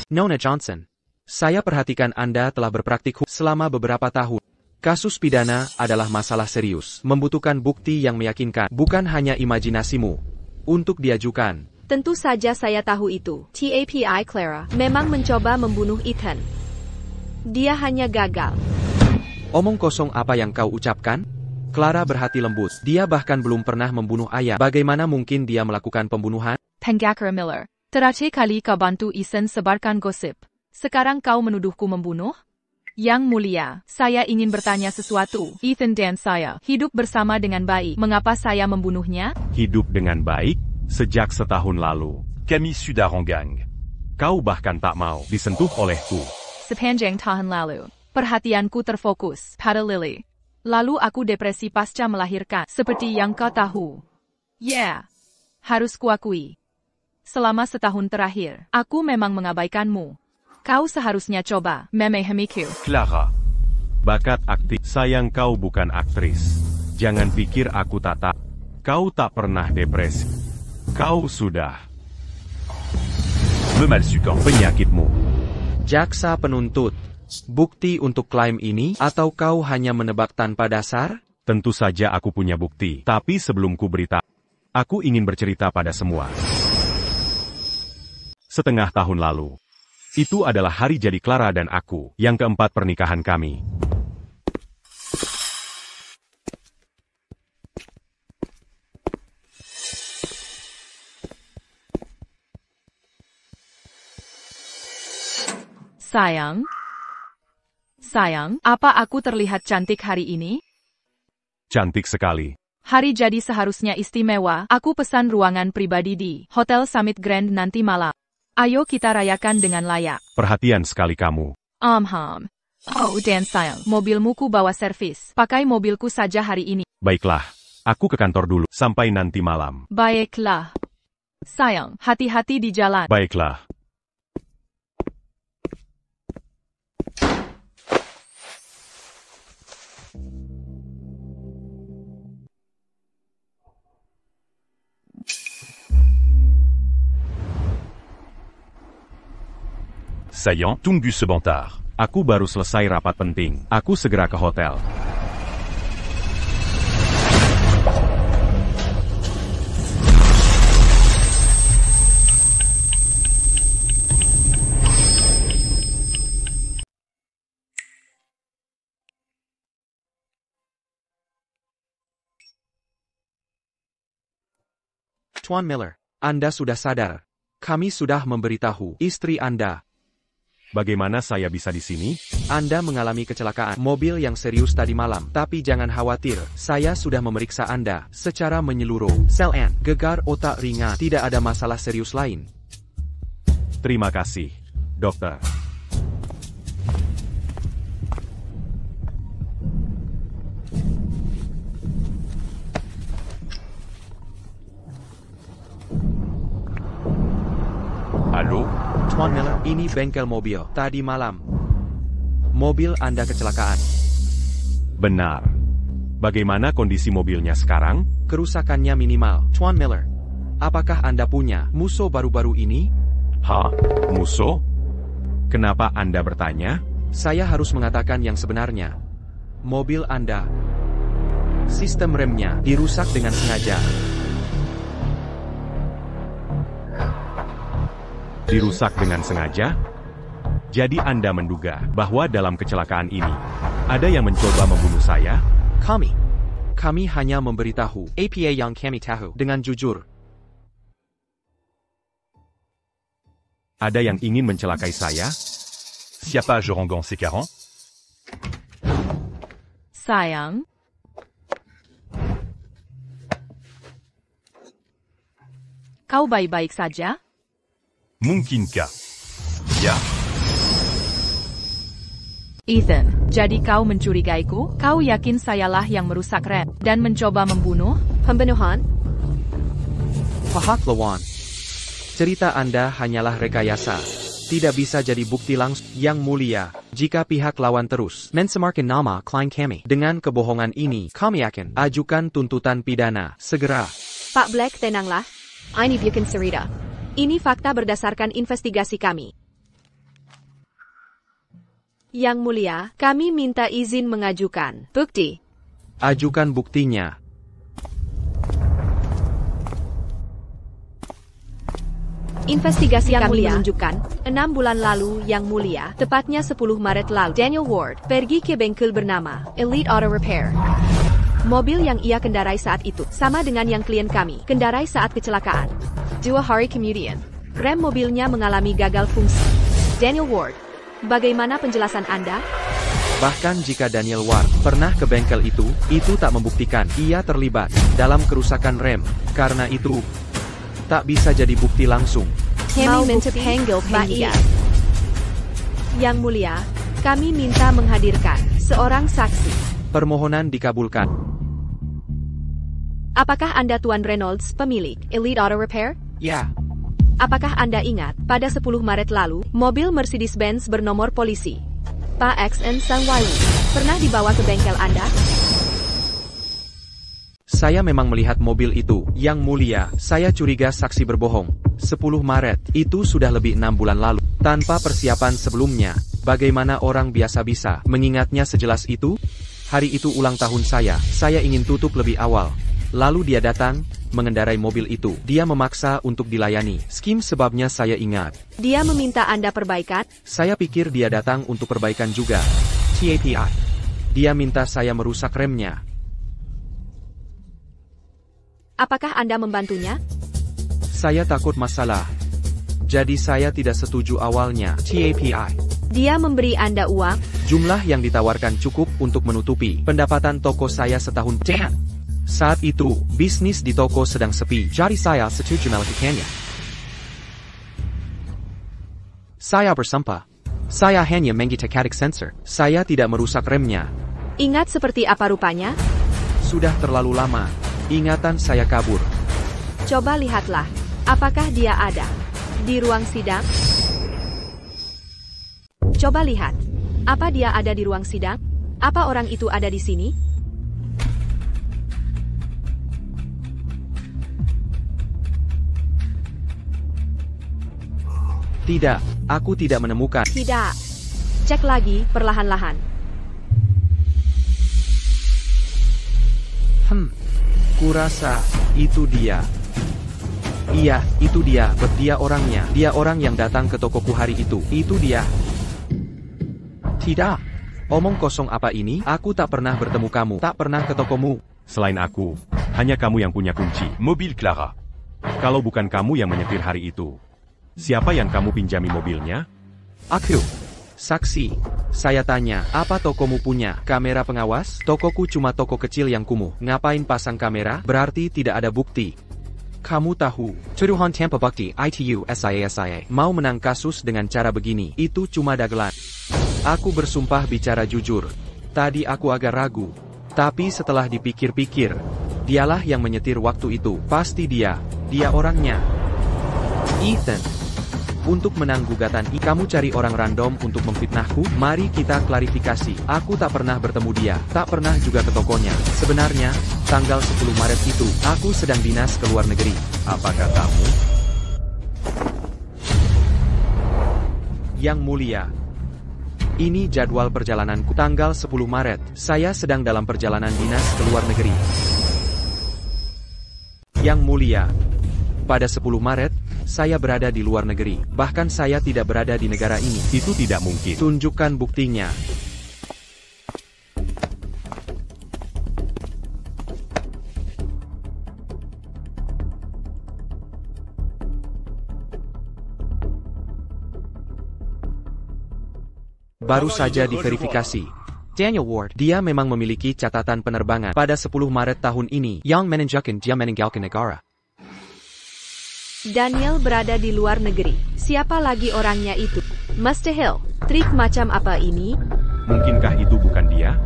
Nona Johnson, saya perhatikan Anda telah berpraktik selama beberapa tahun. Kasus pidana adalah masalah serius, membutuhkan bukti yang meyakinkan, bukan hanya imajinasimu untuk diajukan. Tentu saja saya tahu itu. Tapi Clara memang mencoba membunuh Ethan. Dia hanya gagal. Omong kosong apa yang kau ucapkan? Clara berhati lembut. Dia bahkan belum pernah membunuh ayah. Bagaimana mungkin dia melakukan pembunuhan? Penggakura Miller, terakhir kali kau bantu Ethan sebarkan gosip. Sekarang kau menuduhku membunuh? Yang mulia, saya ingin bertanya sesuatu. Ethan dan saya hidup bersama dengan baik. Mengapa saya membunuhnya? Hidup dengan baik sejak setahun lalu. Camille Sudaranggang. Kau bahkan tak mau disentuh olehku. Sepanjang tahun lalu, perhatianku terfokus pada Lily. Lalu aku depresi pasca melahirkan, seperti yang kau tahu. Harus kuakui. Selama setahun terakhir, aku memang mengabaikanmu. Kau seharusnya coba memahamiku. Clara. Bakat aktif. Sayang kau bukan aktris. Jangan pikir aku tak. Kau tak pernah depresi. Kau sudah. Me malsukan. Penyakitmu. Jaksa penuntut. Bukti untuk klaim ini, atau kau hanya menebak tanpa dasar? Tentu saja aku punya bukti. Tapi sebelum ku beritahu, aku ingin bercerita pada semua. Setengah tahun lalu, itu adalah hari jadi Clara dan aku, yang keempat pernikahan kami. Sayang, apa aku terlihat cantik hari ini? Cantik sekali. Hari jadi seharusnya istimewa. Aku pesan ruangan pribadi di Hotel Summit Grand nanti malam. Ayo kita rayakan dengan layak. Perhatian sekali kamu. Oh, dan sayang, mobilmu ku bawa servis. Pakai mobilku saja hari ini. Baiklah, aku ke kantor dulu. Sampai nanti malam. Baiklah. Sayang, hati-hati di jalan. Baiklah. Saillant, tunggu sebentar. Aku baru selesai rapat penting. Aku segera ke hotel. Tuan Miller, Anda sudah sadar. Kami sudah memberitahu istri Anda. Bagaimana saya bisa di sini? Anda mengalami kecelakaan mobil yang serius tadi malam. Tapi jangan khawatir, saya sudah memeriksa Anda secara menyeluruh. Sel-an, gegar otak ringan, tidak ada masalah serius lain. Terima kasih, dokter. Halo? Tuan Miller, ini bengkel mobil. Tadi malam, mobil Anda kecelakaan. Benar. Bagaimana kondisi mobilnya sekarang? Kerusakannya minimal. Tuan Miller, apakah Anda punya musuh baru-baru ini? Hah? Musuh? Kenapa Anda bertanya? Saya harus mengatakan yang sebenarnya. Mobil Anda, sistem remnya dirusak dengan sengaja. Dirusak dengan sengaja? Jadi Anda menduga bahwa dalam kecelakaan ini, ada yang mencoba membunuh saya? Kami hanya memberitahu apa yang kami tahu dengan jujur. Ada yang ingin mencelakai saya? Siapa Jorangon C40? Sayang. Kau baik-baik saja? Mungkinkah? Ya. Ethan, jadi kau mencurigaiku? Kau yakin sayalah yang merusak rem dan mencoba membunuh? Pembunuhan? Pahak lawan. Cerita Anda hanyalah rekayasa. Tidak bisa jadi bukti langsung. Yang mulia, jika pihak lawan terus mencemarkan nama klien kami dengan kebohongan ini, kami akan ajukan tuntutan pidana segera. Pak Black, tenanglah. Ini bukan cerita. Ini fakta berdasarkan investigasi kami. Yang mulia, kami minta izin mengajukan bukti. Ajukan buktinya. Investigasi yang kami menunjukkan, 6 bulan lalu Yang Mulia, tepatnya 10 Maret lalu, Daniel Ward pergi ke bengkel bernama Elite Auto Repair. Mobil yang ia kendarai saat itu, sama dengan yang klien kami kendarai saat kecelakaan. 2 hari kemudian, rem mobilnya mengalami gagal fungsi. Daniel Ward, bagaimana penjelasan Anda? Bahkan jika Daniel Ward pernah ke bengkel itu tak membuktikan ia terlibat dalam kerusakan rem. Karena itu, tak bisa jadi bukti langsung. Kami minta panggil penyidik. Yang Mulia, kami minta menghadirkan seorang saksi. Permohonan dikabulkan. Apakah Anda Tuan Reynolds, pemilik Elite Auto Repair? Ya. Apakah Anda ingat, pada 10 Maret lalu, mobil Mercedes-Benz bernomor polisi Pak XN Sanwaiwu pernah dibawa ke bengkel Anda? Saya memang melihat mobil itu. Yang Mulia, saya curiga saksi berbohong. 10 Maret, itu sudah lebih 6 bulan lalu. Tanpa persiapan sebelumnya, bagaimana orang biasa bisa mengingatnya sejelas itu? Hari itu ulang tahun saya ingin tutup lebih awal. Lalu dia datang, mengendarai mobil itu. Dia memaksa untuk dilayani. Skim sebabnya saya ingat. Dia meminta Anda perbaikan? Saya pikir dia datang untuk perbaikan juga. TAPI. Dia minta saya merusak remnya. Apakah Anda membantunya? Saya takut masalah. Jadi saya tidak setuju awalnya. TAPI. Dia memberi Anda uang? Jumlah yang ditawarkan cukup untuk menutupi pendapatan toko saya setahun. Saat itu, bisnis di toko sedang sepi. Jadi saya setuju melakukannya. Saya bersumpah. Saya hanya menggunakan sensor. Saya tidak merusak remnya. Ingat seperti apa rupanya? Sudah terlalu lama. Ingatan saya kabur. Coba lihatlah. Apakah dia ada di ruang sidang? Coba lihat. Apa dia ada di ruang sidang? Apa orang itu ada di sini? Tidak, aku tidak menemukan. Tidak. Cek lagi, perlahan-lahan. Kurasa, itu dia. Iya, itu dia. Dia orangnya. Dia orang yang datang ke tokoku hari itu. Itu dia. Tidak. Omong kosong apa ini? Aku tak pernah bertemu kamu. Tak pernah ke tokomu. Selain aku, hanya kamu yang punya kunci. Mobil Clara. Kalau bukan kamu yang menyetir hari itu, siapa yang kamu pinjami mobilnya? Aku. Saksi. Saya tanya, apa tokomu punya kamera pengawas? Tokoku cuma toko kecil yang kumuh. Ngapain pasang kamera? Berarti tidak ada bukti. Kamu tahu, tuduhan tanpa bukti itu SIA. Mau menang kasus dengan cara begini, itu cuma dagelan. Aku bersumpah bicara jujur. Tadi aku agak ragu. Tapi setelah dipikir-pikir, dialah yang menyetir waktu itu. Pasti dia orangnya. Ethan. Untuk menang gugatan ini, kamu cari orang random untuk memfitnahku? Mari kita klarifikasi. Aku tak pernah bertemu dia, tak pernah juga ke tokonya. Sebenarnya, tanggal 10 Maret itu, aku sedang dinas ke luar negeri. Apakah kamu? Yang mulia, ini jadwal perjalananku. Tanggal 10 Maret, saya sedang dalam perjalanan dinas ke luar negeri. Yang mulia, pada 10 Maret, saya berada di luar negeri. Bahkan saya tidak berada di negara ini. Itu tidak mungkin. Tunjukkan buktinya. Baru saja diverifikasi. Daniel Ward, dia memang memiliki catatan penerbangan pada 10 Maret tahun ini yang menunjukkan dia meninggalkan negara. Daniel berada di luar negeri. Siapa lagi orangnya itu? Mustahil. Trik macam apa ini? Mungkinkah itu bukan dia?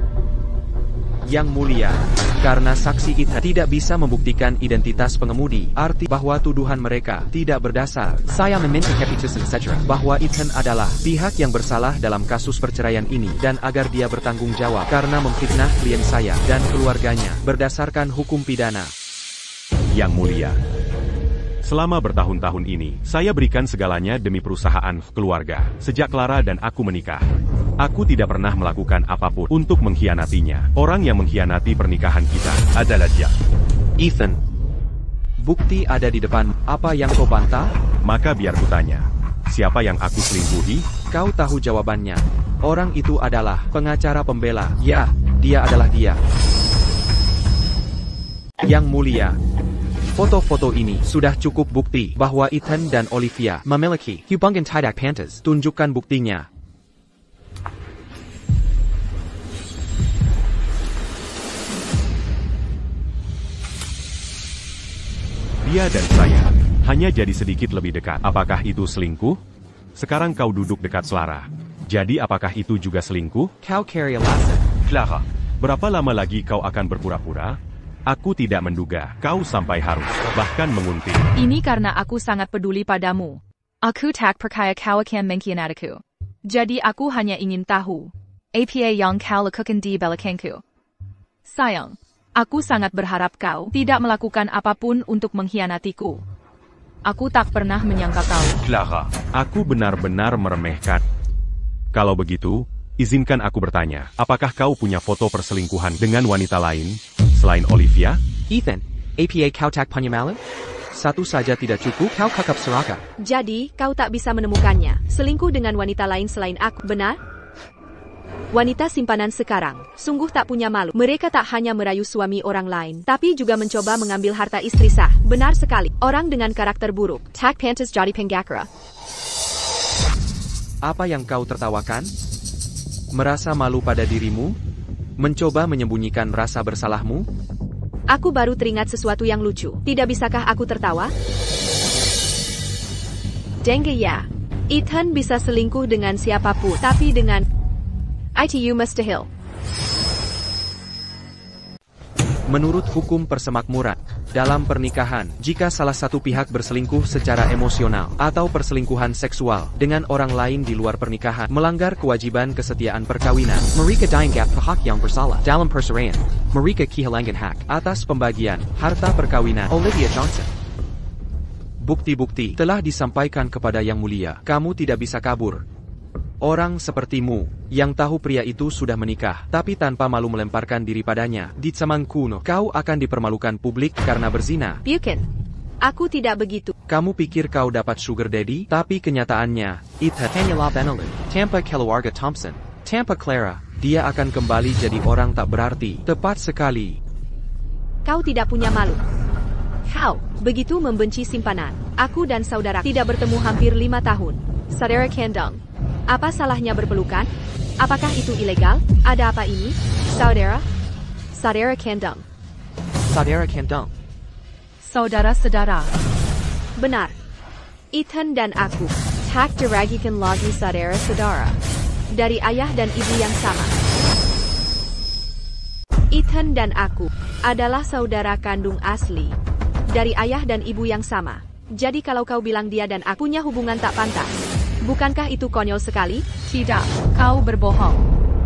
Yang mulia, karena saksi itu tidak bisa membuktikan identitas pengemudi, arti bahwa tuduhan mereka tidak berdasar. Saya meminta keputusan saja bahwa Ethan adalah pihak yang bersalah dalam kasus perceraian ini dan agar dia bertanggung jawab karena memfitnah klien saya dan keluarganya berdasarkan hukum pidana. Yang mulia, selama bertahun-tahun ini, saya berikan segalanya demi perusahaan keluarga. Sejak Clara dan aku menikah, aku tidak pernah melakukan apapun untuk mengkhianatinya. Orang yang mengkhianati pernikahan kita adalah dia. Ethan, bukti ada di depan. Apa yang kau bantah? Maka biar kutanya, siapa yang aku selingkuhi? Kau tahu jawabannya. Orang itu adalah pengacara pembela. Ya, dia adalah dia. Yang mulia, foto-foto ini sudah cukup bukti bahwa Ethan dan Olivia memiliki hubungan tidak pantas. Tunjukkan buktinya. Dia dan saya hanya jadi sedikit lebih dekat. Apakah itu selingkuh? Sekarang kau duduk dekat Clara. Jadi apakah itu juga selingkuh? Kau carry alasan. Clara, berapa lama lagi kau akan berpura-pura? Aku tidak menduga kau sampai harus bahkan menguntit. Ini karena aku sangat peduli padamu. Aku tak percaya kau akan mengkhianatiku. Jadi aku hanya ingin tahu apa yang kau lakukan di belakangku. Sayang, aku sangat berharap kau tidak melakukan apapun untuk mengkhianatiku. Aku tak pernah menyangka kau. Clara, aku benar-benar meremehkan. Kalau begitu, Izinkan aku bertanya, apakah kau punya foto perselingkuhan dengan wanita lain, selain Olivia? Ethan, apa kau tak punya malu? Satu saja tidak cukup, kau kakap seraka. Jadi, kau tak bisa menemukannya. Selingkuh dengan wanita lain selain aku, benar? Wanita simpanan sekarang, sungguh tak punya malu. Mereka tak hanya merayu suami orang lain, tapi juga mencoba mengambil harta istri sah. Benar sekali, orang dengan karakter buruk. Tak pantas jadi pengacara. Apa yang kau tertawakan? Merasa malu pada dirimu? Mencoba menyembunyikan rasa bersalahmu? Aku baru teringat sesuatu yang lucu. Tidak bisakah aku tertawa? Denge ya. Ethan bisa selingkuh dengan siapapun, tapi dengan itu mustahil. Menurut hukum persemakmuran, dalam pernikahan, jika salah satu pihak berselingkuh secara emosional atau perselingkuhan seksual dengan orang lain di luar pernikahan, melanggar kewajiban kesetiaan perkawinan, mereka dianggap pihak yang bersalah. Dalam perceraian, mereka kehilangan hak atas pembagian harta perkawinan. Olivia Johnson. Bukti-bukti telah disampaikan kepada Yang Mulia. Kamu tidak bisa kabur. Orang sepertimu, yang tahu pria itu sudah menikah, tapi tanpa malu melemparkan diri padanya, di zaman kuno, kau akan dipermalukan publik karena berzina. Bukan. Aku tidak begitu. Kamu pikir kau dapat sugar daddy, tapi kenyataannya, Ethan hanyalah Benelli, tanpa keluarga Thompson, tanpa Clara, dia akan kembali jadi orang tak berarti. Tepat sekali. Kau tidak punya malu. Kau begitu membenci simpanan. Aku dan saudara tidak bertemu hampir 5 tahun. Saudara kandung. Apa salahnya berpelukan? Apakah itu ilegal? Ada apa ini? Saudara? Saudara kandung. Saudara kandung. Saudara-saudara. Benar. Ethan dan aku tak diragukan lagi saudara-saudara. Dari ayah dan ibu yang sama. Ethan dan aku adalah saudara kandung asli. Dari ayah dan ibu yang sama. Jadi kalau kau bilang dia dan aku punya hubungan tak pantas, bukankah itu konyol sekali? Tidak, kau berbohong.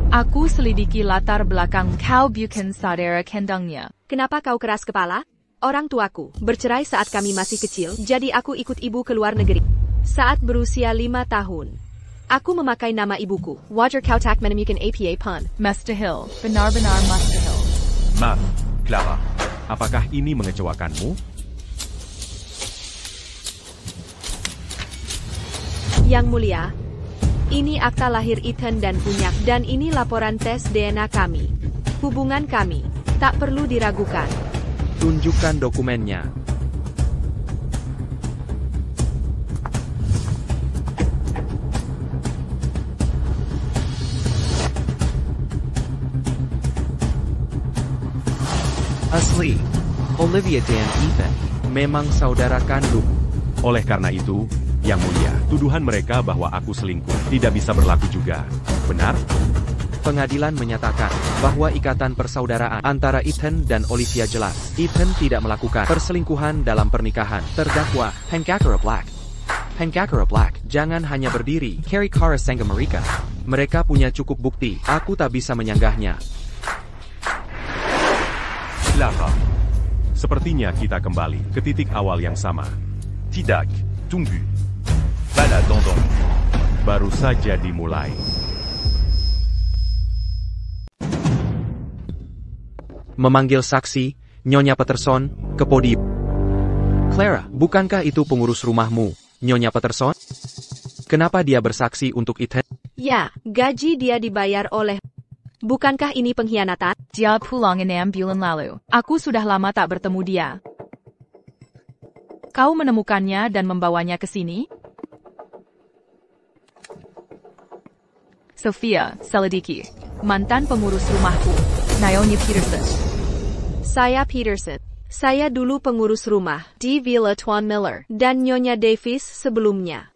Aku selidiki latar belakang kau bukan saudara kandungnya. Kenapa kau keras kepala? Orang tuaku bercerai saat kami masih kecil, jadi aku ikut ibu ke luar negeri. Saat berusia 5 tahun, aku memakai nama ibuku. Wajar kau tak menemukan apa pun. Mustahil, benar-benar mustahil. Maaf, Clara. Apakah ini mengecewakanmu? Yang Mulia, ini akta lahir Ethan dan Punyak, dan ini laporan tes DNA kami. Hubungan kami tak perlu diragukan. Tunjukkan dokumennya. Asli, Olivia dan Ethan memang saudara kandung. Oleh karena itu, Yang Mulia, tuduhan mereka bahwa aku selingkuh tidak bisa berlaku juga. Benar? Pengadilan menyatakan bahwa ikatan persaudaraan antara Ethan dan Olivia jelas. Ethan tidak melakukan perselingkuhan dalam pernikahan. Terdakwa, Pengacara Black. Pengacara Black, jangan hanya berdiri. Carry Kara Sangga mereka. Mereka punya cukup bukti. Aku tak bisa menyanggahnya. Clara. Sepertinya kita kembali ke titik awal yang sama. Tidak, tunggu. Balade dans. Baru saja dimulai. Memanggil saksi, Nyonya Peterson, ke podium. Clara, bukankah itu pengurus rumahmu, Nyonya Peterson? Kenapa dia bersaksi untuk Ethan? Ya, gaji dia dibayar oleh... Bukankah ini pengkhianatan? Dia pulang 6 bulan lalu. Aku sudah lama tak bertemu dia. Kau menemukannya dan membawanya ke sini? Sophia Selidiki, mantan pengurus rumahku. Naomi Peterson. Saya Peterson. Saya dulu pengurus rumah di Villa Tuan Miller dan Nyonya Davis sebelumnya.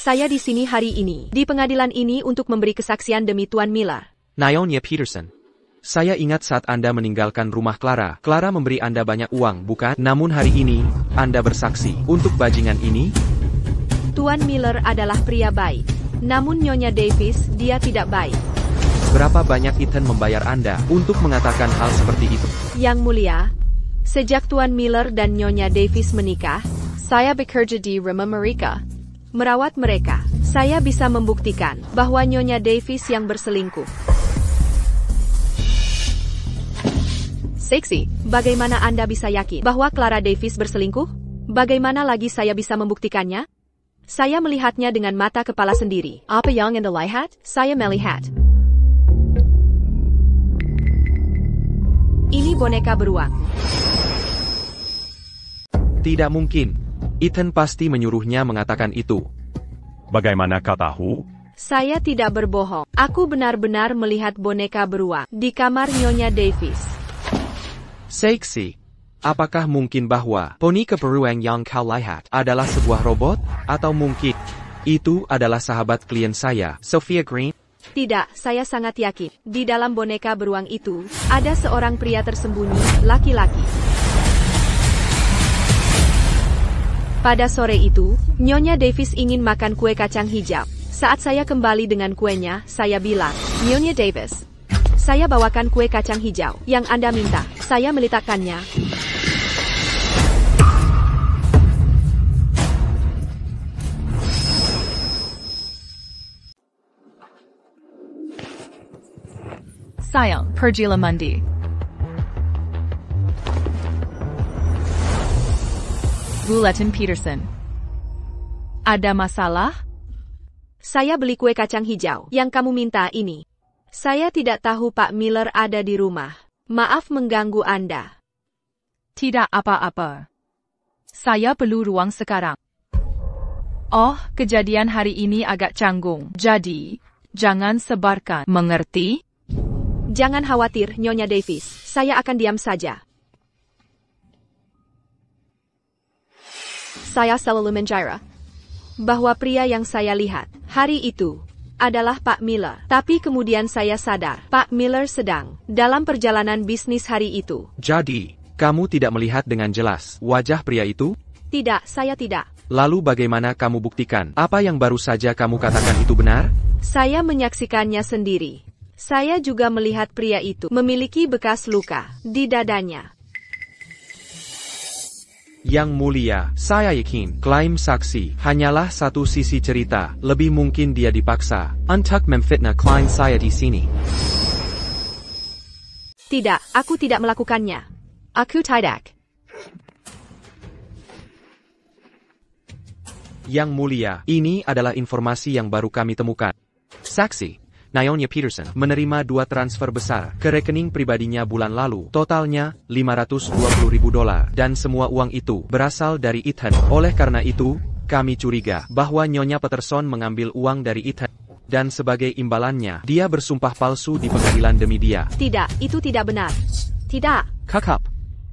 Saya di sini hari ini, di pengadilan ini untuk memberi kesaksian demi Tuan Miller. Nyonya Peterson. Saya ingat saat Anda meninggalkan rumah Clara. Clara memberi Anda banyak uang, bukan? Namun hari ini, Anda bersaksi untuk bajingan ini? Tuan Miller adalah pria baik. Namun Nyonya Davis, dia tidak baik. Berapa banyak Ethan membayar Anda untuk mengatakan hal seperti itu? Yang Mulia, sejak Tuan Miller dan Nyonya Davis menikah, saya bekerja di rumah mereka. merawat mereka. Saya bisa membuktikan bahwa Nyonya Davis yang berselingkuh. Seksi, bagaimana Anda bisa yakin bahwa Clara Davis berselingkuh? Bagaimana lagi saya bisa membuktikannya? Saya melihatnya dengan mata kepala sendiri. Apa yang Anda lihat? Saya melihat. Ini boneka beruang. Tidak mungkin. Ethan pasti menyuruhnya mengatakan itu. Bagaimana kau tahu? Saya tidak berbohong. Aku benar-benar melihat boneka beruang di kamar Nyonya Davis. Seksi, apakah mungkin bahwa boneka beruang yang kau lihat adalah sebuah robot? Atau mungkin itu adalah sahabat klien saya, Sophia Green? Tidak, saya sangat yakin. Di dalam boneka beruang itu, ada seorang pria tersembunyi, laki-laki. Pada sore itu, Nyonya Davis ingin makan kue kacang hijau. Saat saya kembali dengan kuenya, saya bilang, Nyonya Davis, saya bawakan kue kacang hijau yang Anda minta. Saya meletakkannya. Sayang, pergilah mandi. Bulletin Peterson. Ada masalah? Saya beli kue kacang hijau yang kamu minta ini. Saya tidak tahu Pak Miller ada di rumah. Maaf mengganggu Anda. Tidak apa-apa. Saya perlu ruang sekarang. Oh, kejadian hari ini agak canggung. Jadi, jangan sebarkan. Mengerti? Jangan khawatir, Nyonya Davis. Saya akan diam saja. Saya selalu mengira bahwa pria yang saya lihat hari itu adalah Pak Miller. Tapi kemudian saya sadar, Pak Miller sedang dalam perjalanan bisnis hari itu. Jadi, kamu tidak melihat dengan jelas wajah pria itu? Tidak, saya tidak. Lalu bagaimana kamu buktikan apa yang baru saja kamu katakan itu benar? Saya menyaksikannya sendiri. Saya juga melihat pria itu memiliki bekas luka di dadanya. Yang mulia, saya yakin klaim saksi hanyalah satu sisi cerita. Lebih mungkin dia dipaksa untuk memfitnah klien saya di sini. Tidak, aku tidak melakukannya. Aku tidak. Yang mulia, ini adalah informasi yang baru kami temukan. Saksi, Nyonya Peterson menerima 2 transfer besar ke rekening pribadinya bulan lalu. Totalnya $520.000 dan semua uang itu berasal dari Ethan. Oleh karena itu, kami curiga bahwa Nyonya Peterson mengambil uang dari Ethan. Dan sebagai imbalannya, dia bersumpah palsu di pengadilan demi dia. Tidak, itu tidak benar. Tidak. Kakak,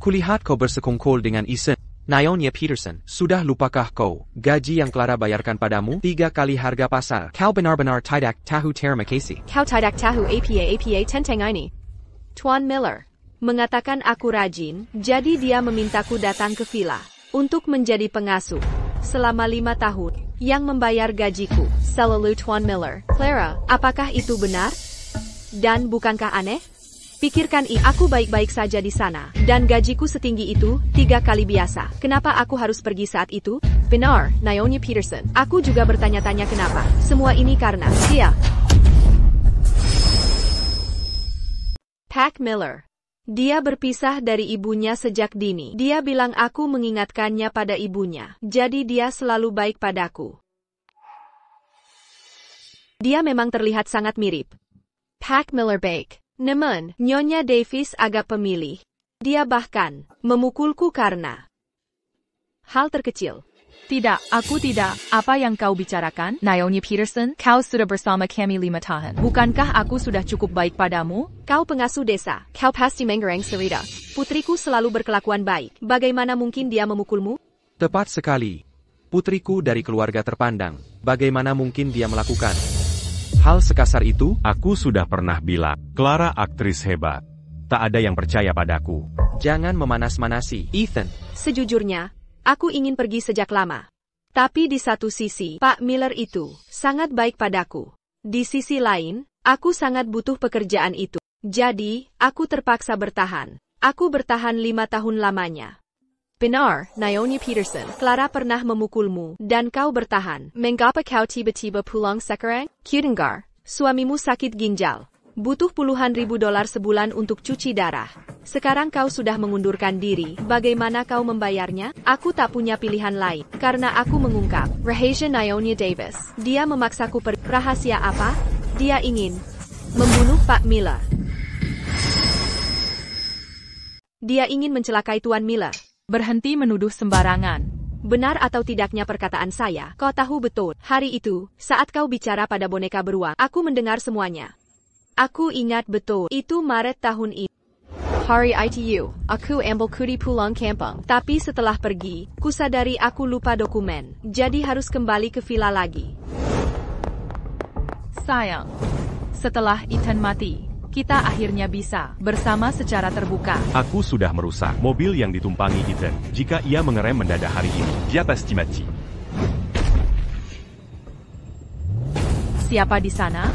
kulihat kau bersekongkol dengan Ethan. Nyonya Peterson, sudah lupakah kau gaji yang Clara bayarkan padamu 3 kali harga pasar? Kau benar-benar tidak tahu terima kasih. Kau tidak tahu APA tentang ini. Tuan Miller mengatakan aku rajin, jadi dia memintaku datang ke villa untuk menjadi pengasuh selama 5 tahun yang membayar gajiku. Selalu Tuan Miller. Clara, apakah itu benar? Dan bukankah aneh? Pikirkan aku baik-baik saja di sana, dan gajiku setinggi itu 3 kali biasa. Kenapa aku harus pergi saat itu? Benar, Nyonya Peterson. Aku juga bertanya-tanya kenapa. Semua ini karena dia. Pak Miller. Dia berpisah dari ibunya sejak dini. Dia bilang aku mengingatkannya pada ibunya. Jadi dia selalu baik padaku. Dia memang terlihat sangat mirip. Pak Miller baik. Namun, Nyonya Davis agak pemilih. Dia bahkan memukulku karena hal terkecil. Tidak, aku tidak. Apa yang kau bicarakan, Nyonya Peterson? Kau sudah bersama kami 5 tahun. Bukankah aku sudah cukup baik padamu? Kau pengasuh desa. Kau pasti menggereng cerita. Putriku selalu berkelakuan baik. Bagaimana mungkin dia memukulmu? Tepat sekali. Putriku dari keluarga terpandang. Bagaimana mungkin dia melakukan hal sekasar itu? Aku sudah pernah bilang, Clara aktris hebat. Tak ada yang percaya padaku. Jangan memanas-manasi, Ethan. Sejujurnya, aku ingin pergi sejak lama. Tapi di satu sisi, Pak Miller itu sangat baik padaku. Di sisi lain, aku sangat butuh pekerjaan itu. Jadi, aku terpaksa bertahan. Aku bertahan 5 tahun lamanya. Benar, Naomi Peterson. Clara pernah memukulmu, dan kau bertahan. Mengapa kau tiba-tiba pulang sekarang? Kudengar, suamimu sakit ginjal. Butuh puluhan ribu dolar sebulan untuk cuci darah. Sekarang kau sudah mengundurkan diri. Bagaimana kau membayarnya? Aku tak punya pilihan lain, karena aku mengungkap. Rahasia Naomi Davis. Dia memaksaku rahasia apa? Dia ingin membunuh Pak Miller. Dia ingin mencelakai Tuan Miller. Berhenti menuduh sembarangan. Benar atau tidaknya perkataan saya, kau tahu betul. Hari itu, saat kau bicara pada boneka beruang, aku mendengar semuanya. Aku ingat betul, itu Maret tahun ini. Hari itu, aku ambil cuti pulang kampung. Tapi setelah pergi, kusadari aku lupa dokumen. Jadi harus kembali ke villa lagi. Sayang, setelah Ethan mati, kita akhirnya bisa bersama secara terbuka. Aku sudah merusak mobil yang ditumpangi Ethan. Jika ia mengerem mendadak hari ini, Dia pasti mati. Siapa di sana?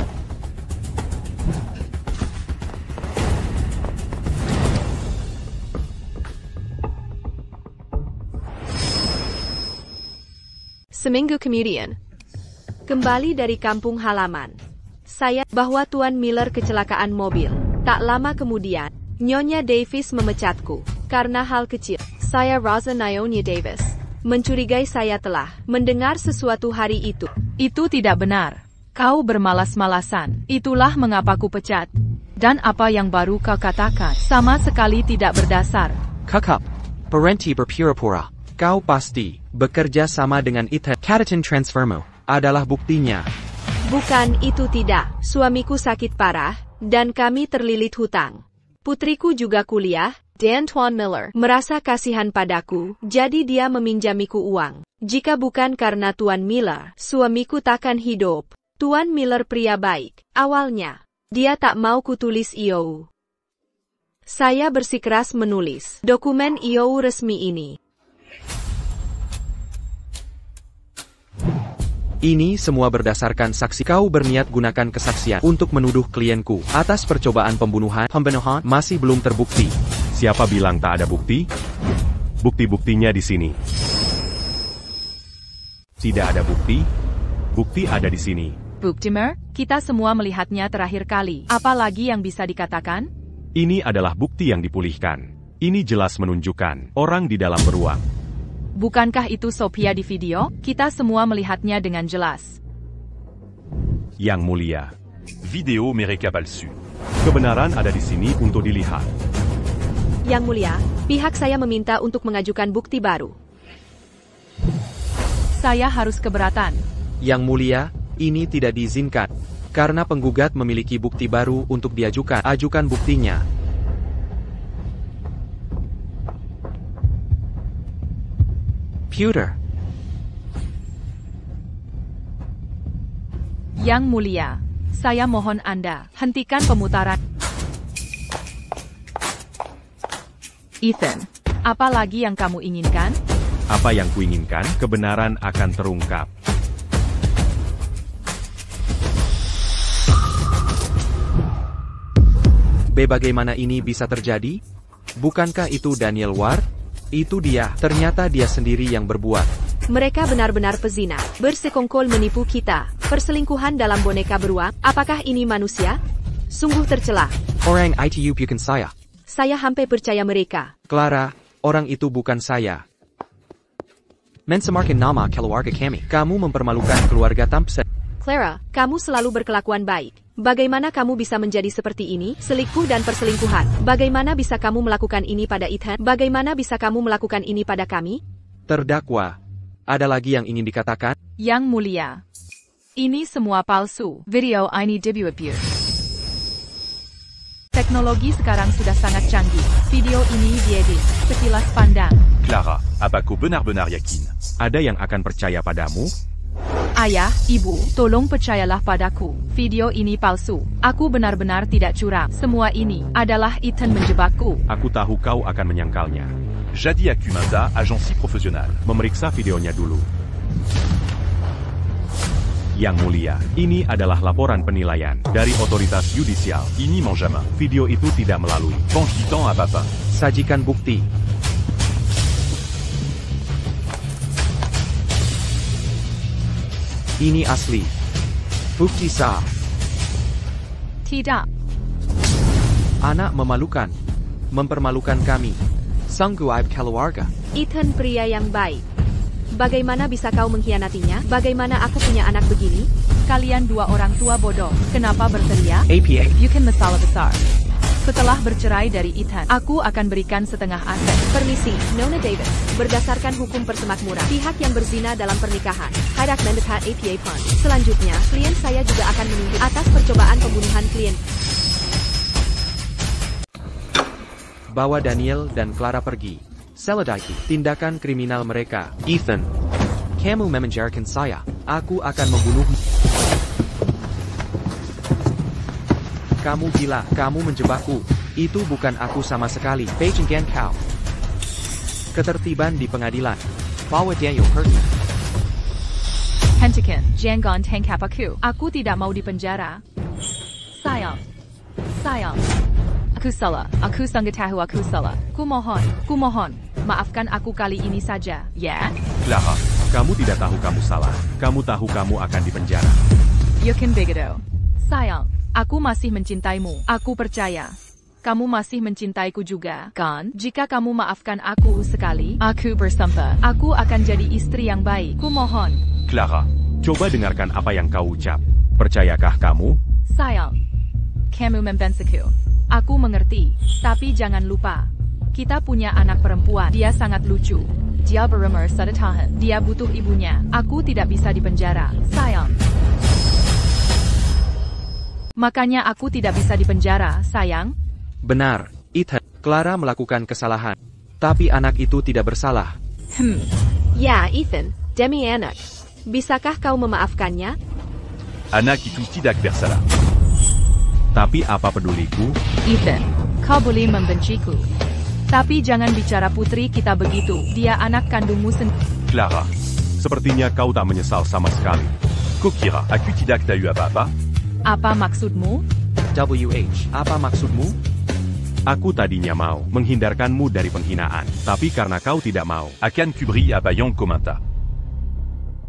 Seminggu kemudian, kembali dari kampung halaman. Saya bahwa Tuan Miller kecelakaan mobil. Tak lama kemudian, Nyonya Davis memecatku karena hal kecil. Saya Rosa Naomi Davis. Mencurigai saya telah mendengar sesuatu hari itu. Itu tidak benar. Kau bermalas-malasan. Itulah mengapa ku pecat. Dan apa yang baru kau katakan sama sekali tidak berdasar. Kakak, berhenti berpura-pura. Kau pasti bekerja sama dengan Ethan. Keratin transfermu adalah buktinya. Bukan itu tidak. Suamiku sakit parah, dan kami terlilit hutang. Putriku juga kuliah, dan Tuan Miller merasa kasihan padaku, jadi dia meminjamiku uang. Jika bukan karena Tuan Miller, suamiku takkan hidup. Tuan Miller pria baik. Awalnya, dia tak mau kutulis IOU. Saya bersikeras menulis dokumen IOU resmi ini. Ini semua berdasarkan saksi. Kau berniat gunakan kesaksian untuk menuduh klienku atas percobaan pembunuhan masih belum terbukti. siapa bilang tak ada bukti? Bukti-buktinya di sini. Tidak ada bukti? Bukti ada di sini. Buktimer, kita semua melihatnya terakhir kali. Apa lagi yang bisa dikatakan? Ini adalah bukti yang dipulihkan. Ini jelas menunjukkan orang di dalam beruang. Bukankah itu Sophia di video? Kita semua melihatnya dengan jelas. Yang mulia, Vidéo mereka palsu. kebenaran ada di sini untuk dilihat. Yang mulia, pihak saya meminta untuk mengajukan bukti baru. Saya harus keberatan. Yang mulia, ini tidak diizinkan. Karena penggugat memiliki bukti baru untuk diajukan. Ajukan buktinya. Pewter. Yang mulia, saya mohon Anda hentikan pemutaran. Ethan, apa lagi yang kamu inginkan? Apa yang kuinginkan, kebenaran akan terungkap. Bagaimana ini bisa terjadi? Bukankah itu Daniel Ward? Itu dia. Ternyata dia sendiri yang berbuat. Mereka benar-benar pezina, bersekongkol menipu kita. Perselingkuhan dalam boneka beruang. Apakah ini manusia? Sungguh tercela. Orang itu bukan saya. Saya hampir percaya mereka. Clara, orang itu bukan saya. Mencemarkan nama keluarga kami. Kamu mempermalukan keluarga Thompson. Clara, kamu selalu berkelakuan baik. Bagaimana kamu bisa menjadi seperti ini? Selingkuh dan perselingkuhan. Bagaimana bisa kamu melakukan ini pada Ethan? Bagaimana bisa kamu melakukan ini pada kami? Terdakwa. Ada lagi yang ingin dikatakan? Yang mulia, ini semua palsu. Video ini dibuat. Teknologi sekarang sudah sangat canggih. Video ini diedit. Sekilas pandang. Clara, apa kau benar-benar yakin? Ada yang akan percaya padamu? Ayah, ibu, tolong percayalah padaku. Video ini palsu. Aku benar-benar tidak curang. Semua ini adalah Ethan menjebakku. Aku tahu kau akan menyangkalnya. Jadi Akumanda, agensi profesional. Memeriksa videonya dulu. Yang mulia, ini adalah laporan penilaian dari otoritas yudisial. Ini Manjama. Video itu tidak melalui. Penche du temps à papa. Sajikan bukti. Ini asli. Bukti sah. Tidak. Anak memalukan. Mempermalukan kami. Sang guaib keluarga. Ethan pria yang baik. Bagaimana bisa kau mengkhianatinya? Bagaimana aku punya anak begini? Kalian dua orang tua bodoh. Kenapa berteriak? APA. You can masalah besar. Setelah bercerai dari Ethan, aku akan berikan setengah aset. Permisi, Nona Davis. Berdasarkan hukum persemakmuran, pihak yang berzina dalam pernikahan tidak mendapat APA fund. Selanjutnya, klien saya juga akan menuntut atas percobaan pembunuhan klien. Bawa Daniel dan Clara pergi. Selidiki tindakan kriminal mereka. Ethan, kamu memenjarakan saya. Aku akan membunuhmu. Kamu gila, kamu menjebakku. Itu bukan aku sama sekali. Pejenggan kau. Ketertiban di pengadilan. Bawa Daniel pergi. Hentikan, jangan tangkap aku. Aku tidak mau dipenjara. Sayang. Sayang. Aku salah. Aku sungguh tahu aku salah. Kumohon. Maafkan aku kali ini saja, ya? Clara, kamu tidak tahu kamu salah. Kamu tahu kamu akan dipenjara. Yakin begitu. Sayang, aku masih mencintaimu. Aku percaya. Kamu masih mencintaiku juga, kan? Jika kamu maafkan aku sekali, aku bersumpah, aku akan jadi istri yang baik. Kumohon. Clara, coba dengarkan apa yang kau ucap. Percayakah kamu? Sayang, kamu membensiku. Aku mengerti, tapi jangan lupa. Kita punya anak perempuan, dia sangat lucu. Dia berumur 1 tahun, dia butuh ibunya. Aku tidak bisa dipenjara, sayang. Makanya aku tidak bisa dipenjara, sayang. Benar, Ethan. Clara melakukan kesalahan. Tapi anak itu tidak bersalah. Ya, Ethan, demi anak. Bisakah kau memaafkannya? Anak itu tidak bersalah. Tapi apa peduliku? Ethan, kau boleh membenciku. Tapi jangan bicara putri kita begitu. Dia anak kandungmu sendiri. Clara, sepertinya kau tak menyesal sama sekali. Kau kira aku tidak tahu apa-apa? Apa maksudmu? WH, apa maksudmu? Aku tadinya mau menghindarkanmu dari penghinaan. Tapi karena kau tidak mau, Akan kuberi apa yang kau minta.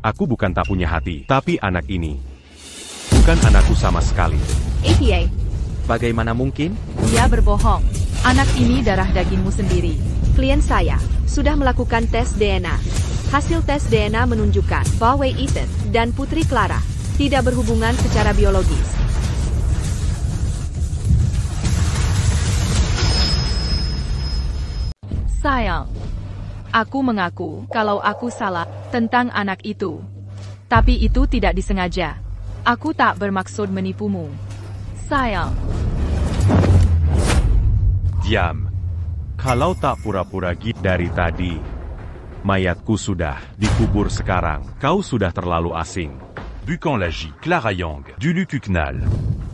aku bukan tak punya hati. Tapi anak ini bukan anakku sama sekali. APA. Bagaimana mungkin? Dia berbohong. Anak ini darah dagingmu sendiri. Klien saya sudah melakukan tes DNA. Hasil tes DNA menunjukkan bahwa Ethan dan Putri Clara tidak berhubungan secara biologis. Sayang, aku mengaku kalau aku salah tentang anak itu. Tapi itu tidak disengaja. Aku tak bermaksud menipumu. Sayang. Diam. Kalau tak pura-pura gitu dari tadi, mayatku sudah dikubur sekarang. Kau sudah terlalu asing. Bukan lagi Clara Young, dulu ku kenal.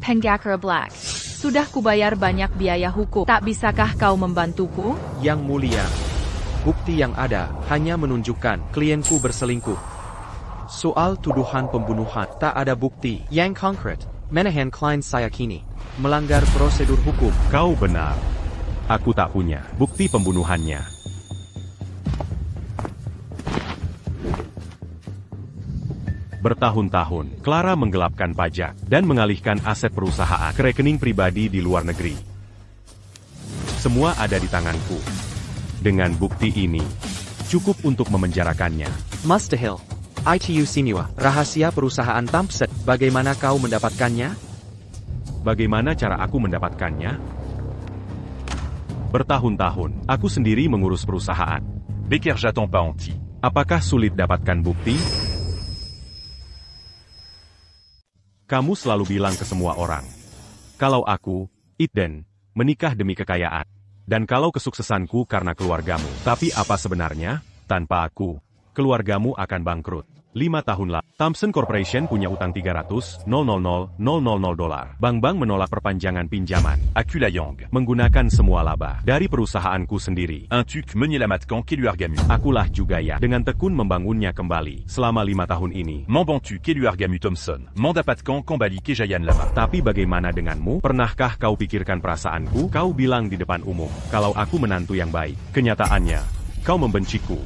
Penggakar Black. Sudah kubayar banyak biaya hukum. Tak bisakah kau membantuku? Yang mulia. Bukti yang ada hanya menunjukkan klienku berselingkuh. Soal tuduhan pembunuhan, tak ada bukti yang konkret. Menahan klien saya kini melanggar prosedur hukum. Kau benar. Aku tak punya bukti pembunuhannya. Bertahun-tahun, Clara menggelapkan pajak dan mengalihkan aset perusahaan ke rekening pribadi di luar negeri. Semua ada di tanganku. Dengan bukti ini, cukup untuk memenjarakannya. Mustahil. ITU Sinua, rahasia perusahaan Thompson. Bagaimana kau mendapatkannya? Bagaimana cara aku mendapatkannya? Bertahun-tahun, aku sendiri mengurus perusahaan. Becker j'attends pas anti. Apakah sulit dapatkan bukti? Kamu selalu bilang ke semua orang, kalau aku, Ethan, menikah demi kekayaan. Dan kalau kesuksesanku karena keluargamu. Tapi apa sebenarnya? Tanpa aku, keluargamu akan bangkrut. 5 tahun lalu, Thompson Corporation punya utang $300,000,000 dolar. Bank-bank menolak perpanjangan pinjaman. Aku la Young. Menggunakan semua laba dari perusahaanku sendiri. Un tuc menyelamatkan keluargamu. Akulah juga ya, dengan tekun membangunnya kembali. Selama 5 tahun ini. Membantu keluargamu Thompson. Mendapatkan kembali kejayaan lama. Tapi bagaimana denganmu? Pernahkah kau pikirkan perasaanku? Kau bilang di depan umum, kalau aku menantu yang baik. Kenyataannya, kau membenciku.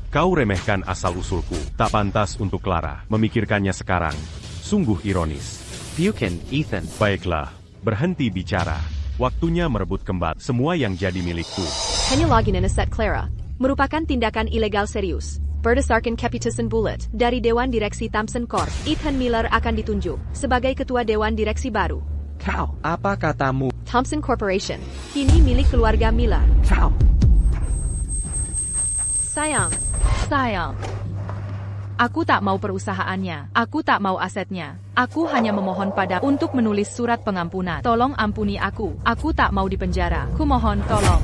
Kau remehkan asal-usulku. Tak pantas untuk Clara memikirkannya sekarang. Sungguh ironis. Buchan, Ethan. Baiklah, berhenti bicara. Waktunya merebut kembali semua yang jadi milikku. Penyelagian Aset Clara merupakan tindakan ilegal serius. Berdasarkan keputusan bulat dari Dewan Direksi Thompson Corp, Ethan Miller akan ditunjuk sebagai ketua Dewan Direksi baru. Kau, apa katamu? Thompson Corporation kini milik keluarga Miller. Kau. Sayang. Aku tak mau perusahaannya. Aku tak mau asetnya. Aku hanya memohon pada untuk menulis surat pengampunan. Tolong ampuni aku. Aku tak mau dipenjara. Kumohon tolong.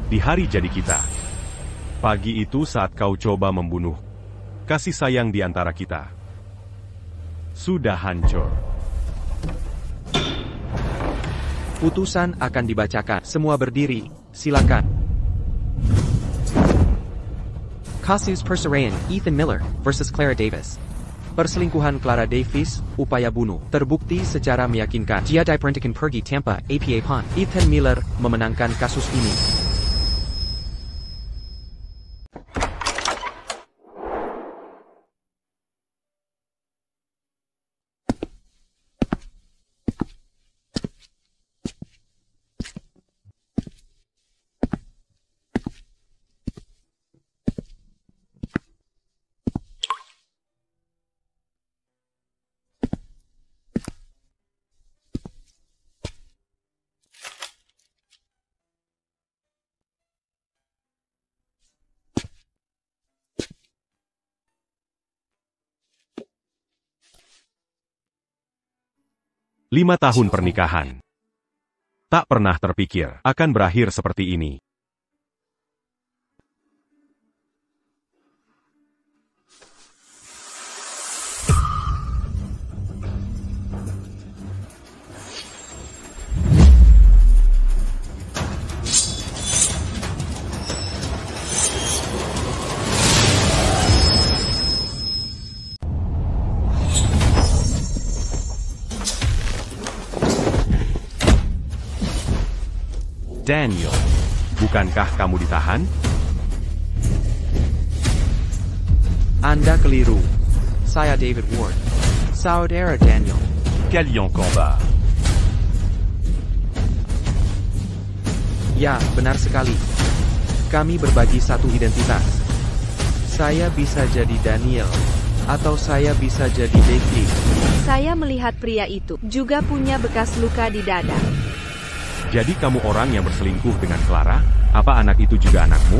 Di hari jadi kita. Pagi itu saat kau coba membunuh. Kasih sayang di antara kita sudah hancur. Putusan akan dibacakan. Semua berdiri. Silakan. Kasus perceraian Ethan Miller versus Clara Davis. Perselingkuhan Clara Davis, upaya bunuh, terbukti secara meyakinkan. Dia diperintahkan pergi Tampa, APA PON. Ethan Miller memenangkan kasus ini. Lima tahun pernikahan. Tak pernah terpikir akan berakhir seperti ini. Daniel, bukankah kamu ditahan? Anda keliru. Saya David Ward. Saudara Daniel. Calian Combat. Ya, benar sekali. Kami berbagi satu identitas. Saya bisa jadi Daniel, atau saya bisa jadi David. Saya melihat pria itu juga punya bekas luka di dada. Jadi kamu orang yang berselingkuh dengan Clara? Apa anak itu juga anakmu?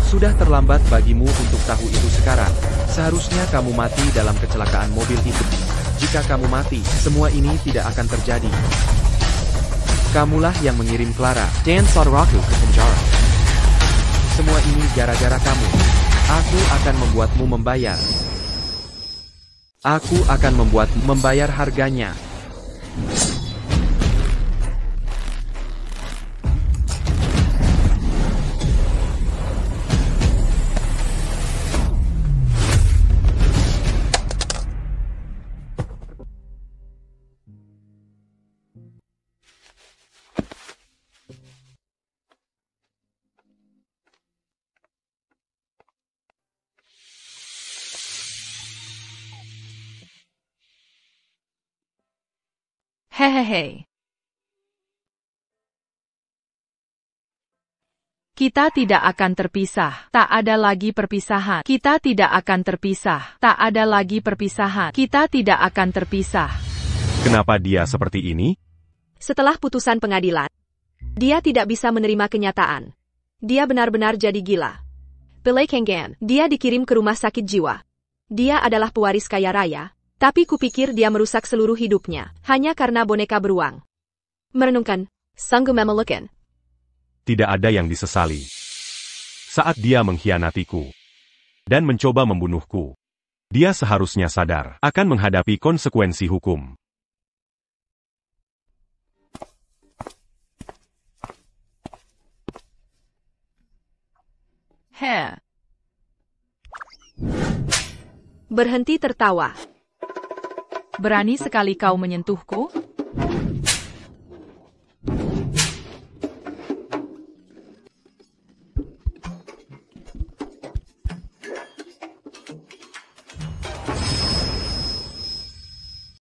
Sudah terlambat bagimu untuk tahu itu sekarang. Seharusnya kamu mati dalam kecelakaan mobil itu. Jika kamu mati, semua ini tidak akan terjadi. Kamulah yang mengirim Clara dan saudaraku ke penjara. Semua ini gara-gara kamu. Aku akan membuatmu membayar. Aku akan membuatmu membayar harganya. Hehehe. Kita tidak akan terpisah. Tak ada lagi perpisahan. Kita tidak akan terpisah. Tak ada lagi perpisahan. Kita tidak akan terpisah. Kenapa dia seperti ini? Setelah putusan pengadilan, dia tidak bisa menerima kenyataan. Dia benar-benar jadi gila. Pele Kengan, dia dikirim ke rumah sakit jiwa. Dia adalah pewaris kaya raya. Tapi kupikir dia merusak seluruh hidupnya, hanya karena boneka beruang. Merenungkan, sungguh memalukan. Tidak ada yang disesali. Saat dia mengkhianatiku dan mencoba membunuhku, dia seharusnya sadar akan menghadapi konsekuensi hukum. Berhenti tertawa. Berani sekali kau menyentuhku?